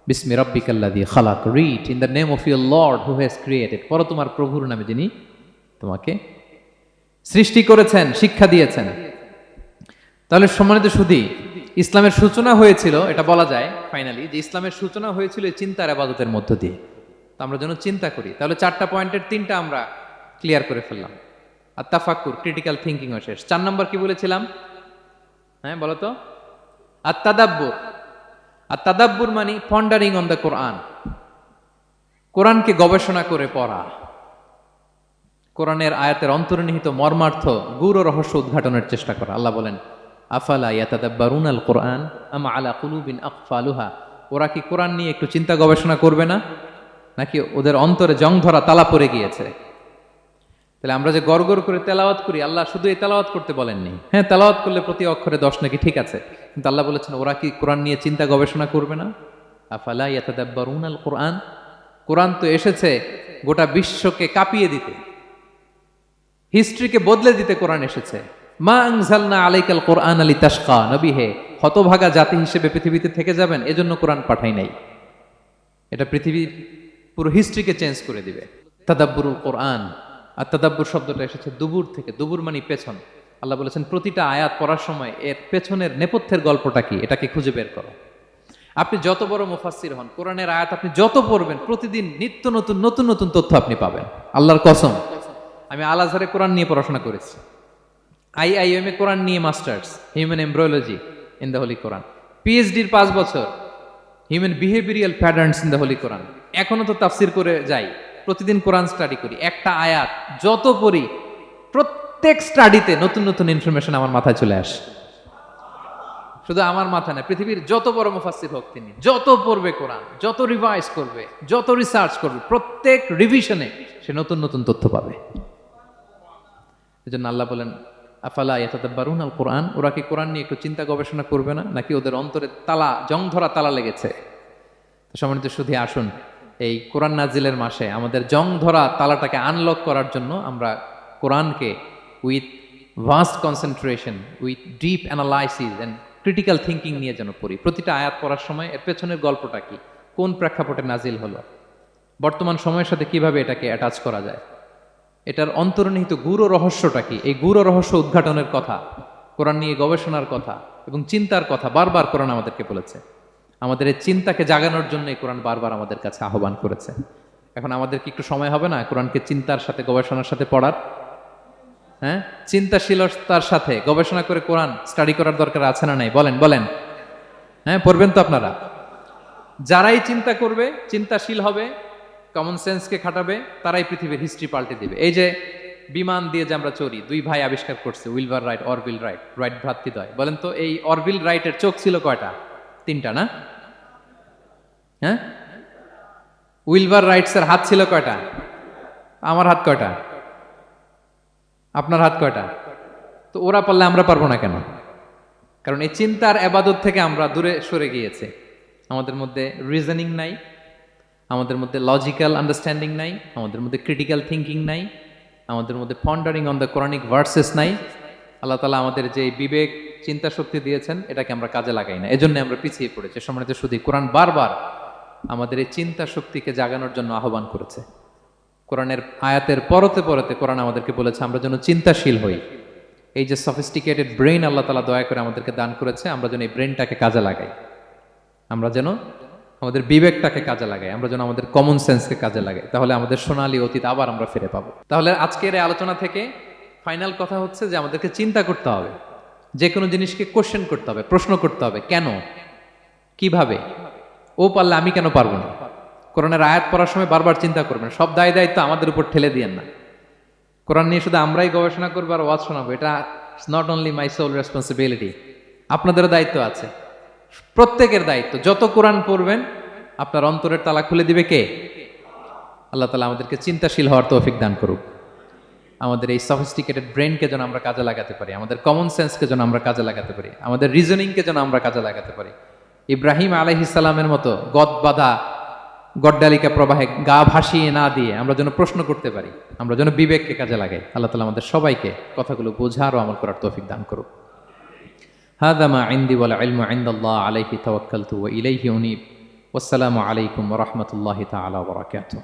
S2: বিসমি রাব্বিকাল্লাযী খালাক, read in the name of your lord who has created. পড়ো তোমার প্রভুর নামে যিনি তোমাকে সৃষ্টি করেছেন, শিক্ষা দিয়েছেন। তাহলে সম্মানিত সুধী, ইসলামের সূচনা হয়েছিল, এটা বলা যায় ফাইনালি যে ইসলামের সূচনা হয়েছিল এই চিন্তার আবাদতের মধ্য দিয়ে। তো আমরা যেন চিন্তা করি। তাহলে 4টা পয়েন্টের 3টা আমরা ক্লিয়ার করে ফেললাম। আর তাফাক্কুর, ক্রিটিক্যাল থিঙ্কিংও শেষ। 4 নম্বর কি বলেছিলাম? হ্যাঁ বলো তো। আর তাদাব্বুর। আর তাদাব্বুর মানে পন্ডারিং অন দ্য কোরআন, কোরআনকে গবেষণা করে পড়া, কোরআনের আয়াতের অন্তর্নিহিত মর্মার্থ, গূঢ় রহস্য উদ্ঘাটনের চেষ্টা করা। আল্লাহ বলেন আফালা ইয়াতাদাব্বারুনাল কোরআন আম আলা কুলুবিন আকফালুহা, ওরা কি কোরআন নিয়ে একটু চিন্তা গবেষণা করবে না, নাকি ওদের অন্তরে জং ধরা তালা পড়ে গিয়েছে? তাহলে আমরা যে গড়গড় করে তেলাওয়াত করি, আল্লাহ শুধু এই তেলাওয়াত করতে বলেননি। হ্যাঁ, তেলাওয়াত করলে প্রতি অক্ষরে 10 নাকি, ঠিক আছে, কিন্তু আল্লাহ বলেছেন ওরা কি কোরআন নিয়ে চিন্তা গবেষণা করবে না? আফালা ইয়াতাদাব্বারুনাল কোরআন, কোরআন তো এসেছে গোটা বিশ্বকে কাঁপিয়ে দিতে, হিস্ট্রিকে বদলে দিতে কোরআন এসেছে। মা আনজালনা আলাইকাল কোরআন লিতাশকা, নবী হে হতভাগা জাতি হিসেবে পৃথিবীতে থেকে যাবেন, এজন্য কোরআন পাঠাই নাই। এটা পৃথিবীর পুরো হিস্ট্রিকে চেঞ্জ করে দিবে। তাদাব্বুরুল কোরআন। আর তাদাব্বুর শব্দটা এসেছে দুবুর থেকে, দুবুর মানে পেছন। আল্লাহ বলেছেন প্রতিটা আয়াত পড়ার সময় এর পেছনের নেপথ্যের গল্পটা কি, এটাকে খুঁজে বের করো। আপনি যত বড় মুফাসসির হন, কোরআনের আয়াত আপনি যত পড়বেন, প্রতিদিন নিত্য নতুন নতুন নতুন তথ্য আপনি পাবেন। আল্লাহর কসম, আমি আল আজহারে কোরআন নিয়ে পড়াশোনা করেছি, IIM এ কোরআন নিয়ে masters, human embryology in the holy Quran, PhD-র 5 বছর, human behavioural patterns in the holy Quran. এখনো তো তাফসির করে যাই, প্রতিদিন কোরআন স্টাডি করি। একটা আয়াত যত পড়ি, প্রত্যেক স্টাডিতে নতুন নতুন ইনফরমেশন আমার মাথায় চলে আসে। শুধু আমার মাথা না, পৃথিবীর যত বড় মুফাসসির হোক তিনি, যত পড়বে কোরআন, যত রিভাইজ করবে, যত রিসার্চ করবে, প্রত্যেক রিভিশনে সে নতুন নতুন তথ্য পাবে। এজন্য আল্লাহ বলেন আফালা ইয়াতাদাব্বারুনাল কোরআন, ওরা কি কোরআন নিয়ে একটু চিন্তা গবেষণা করবে না, নাকি ওদের অন্তরে তালা, জং ধরা তালা লেগেছে? তো সম্মানিত সুধী, আসুন এই কোরআন নাজিলের মাসে আমাদের জং ধরা তালাটাকে আনলক করার জন্য আমরা কোরআনকে with vast concentration, with deep analysis and critical thinking নিয়ে যেন পড়ি। প্রতিটা আয়াত পড়ার সময় এর পেছনের গল্পটা কি, কোন প্রেক্ষাপটে নাজিল হলো, বর্তমান সময়ের সাথে কিভাবে এটাকে অ্যাটাচ করা যায়, এটার অন্তর্নিহিত গূঢ় রহস্যটা কি, এই গূঢ় রহস্য উদ্ঘাটনের কথা, কোরআন নিয়ে গবেষণার কথা এবং চিন্তার কথা বারবার কোরআন আমাদেরকে বলেছে। আমাদের এই চিন্তাকে জাগানোর জন্য এই কোরআন বারবার আমাদের কাছে আহ্বান করেছে। এখন আমাদের কি একটু সময় হবে না কোরআনকে চিন্তার সাথে গবেষণার সাথে পড়ার? হ্যাঁ, চিন্তাশীলতার সাথে গবেষণা করে কোরআন স্টাডি করার দরকার আছে না নাই? বলেন বলেন। হ্যাঁ, পড়বেন তো আপনারা। যারাই চিন্তা করবে, চিন্তাশীল হবে, কমন সেন্সকে খাটাবে, তারাই পৃথিবীর হিস্ট্রি পাল্টে দিবে। এই যে বিমান দিয়ে যে আমরা চড়ি, 2 ভাই আবিষ্কার করছে, Wilbur Wright, Orville Wright, Wright ভ্রাতৃদ্বয়। বলেন তো এই অরভিল রাইটের চোখ ছিল কয়টা? 3টা না? হ্যাঁ, উইলবার রাইটসের হাত ছিল কয়টা? আমার হাত কয়টা? আপনার হাত কয়টা? তো ওরা পারলে আমরা পারবো না কেন? কারণ এই চিন্তার আবাদত থেকে আমরা দূরে সরে গিয়েছে। আমাদের মধ্যে রিজনিং নাই, আমাদের মধ্যে লজিক্যাল আন্ডারস্ট্যান্ডিং নাই, আমাদের মধ্যে ক্রিটিক্যাল থিঙ্কিং নাই, আমাদের মধ্যে পন্ডারিং অন দ্য কোরআনিক ভার্সেস নাই। আল্লাহ তাআলা আমাদের যে বিবেক, চিন্তা শক্তি দিয়েছেন, এটাকে আমরা কাজে লাগাই না, এজন্য আমরা পিছিয়ে পড়েছি। সম্মানিত শুধু কোরআন বারবার আমাদের এই চিন্তা শক্তিকে জাগানোর জন্য আহ্বান করেছে। কোরআনের আয়াতের পরতে পরতে কোরআন আমাদেরকে বলেছে আমরা যেন চিন্তাশীল হই। এই যে সফিস্টিকেটেড ব্রেইন আল্লাহ তাআলা দয়া করে আমাদেরকে দান করেছে, আমরা যেন এই ব্রেইনটাকে কাজে লাগাই, আমরা যেন আমাদের বিবেকটাকে কাজে লাগাই, আমরা যেন আমাদের কমন সেন্সকে কাজে লাগাই, তাহলে আমাদের সোনালী অতীত আবার আমরা ফিরে পাবো। তাহলে আজকের এই আলোচনা থেকে ফাইনাল কথা হচ্ছে যে আমাদেরকে চিন্তা করতে হবে, যে কোনো জিনিসকে কোশ্চেন করতে হবে, প্রশ্ন করতে হবে, কেন, কিভাবে, ও পারলে আমি কেন পারবো না। কোরআনের আয়াত পড়ার সময় বারবার চিন্তা করবেন, সব দায় দায়িত্ব আমাদের উপর ঠেলে দিয়েন না। কোরআন নিয়ে শুধু আমরাই গবেষণা করবো আর ওয়াজ শোনাবো, এটা not only my sole responsibility, আপনাদেরও দায়িত্ব আছে, প্রত্যেকের দায়িত্ব। যত কোরআন পড়বেন আপনার অন্তরের তালা খুলে দিবে কে? আল্লাহ তাআলা আমাদেরকে চিন্তাশীল হওয়ার তৌফিক দান করুক। আমাদের এই সফিস্টিকেটেড ব্রেনকে যেন আমরা কাজে লাগাতে পারি, আমাদের কমন সেন্সকে যেন আমরা কাজে লাগাতে পারি, আমাদের রিজনিংকে যেন আমরা কাজে লাগাতে পারি। ইব্রাহিম আলাইহিস সালামের মতো গদ বাঁধা গড্ডালিকা প্রবাহে গা ভাসিয়ে না দিয়ে আমরা যেন প্রশ্ন করতে পারি, আমরা যেন বিবেককে কাজে লাগাই। আল্লাহ তাআলা আমাদের সবাইকে কথাগুলো বোঝার ও আমল করার তৌফিক দান করুক। হাযা মা ইনদি ওয়াল ইলমু ইনদাল্লাহ আলাইহি তাওয়াক্কালতু ওয়া ইলাইহি উনীব। ওয়াসসালামু আলাইকুম ওয়া রাহমাতুল্লাহি তাআলা ওয়া বারাকাতুহু।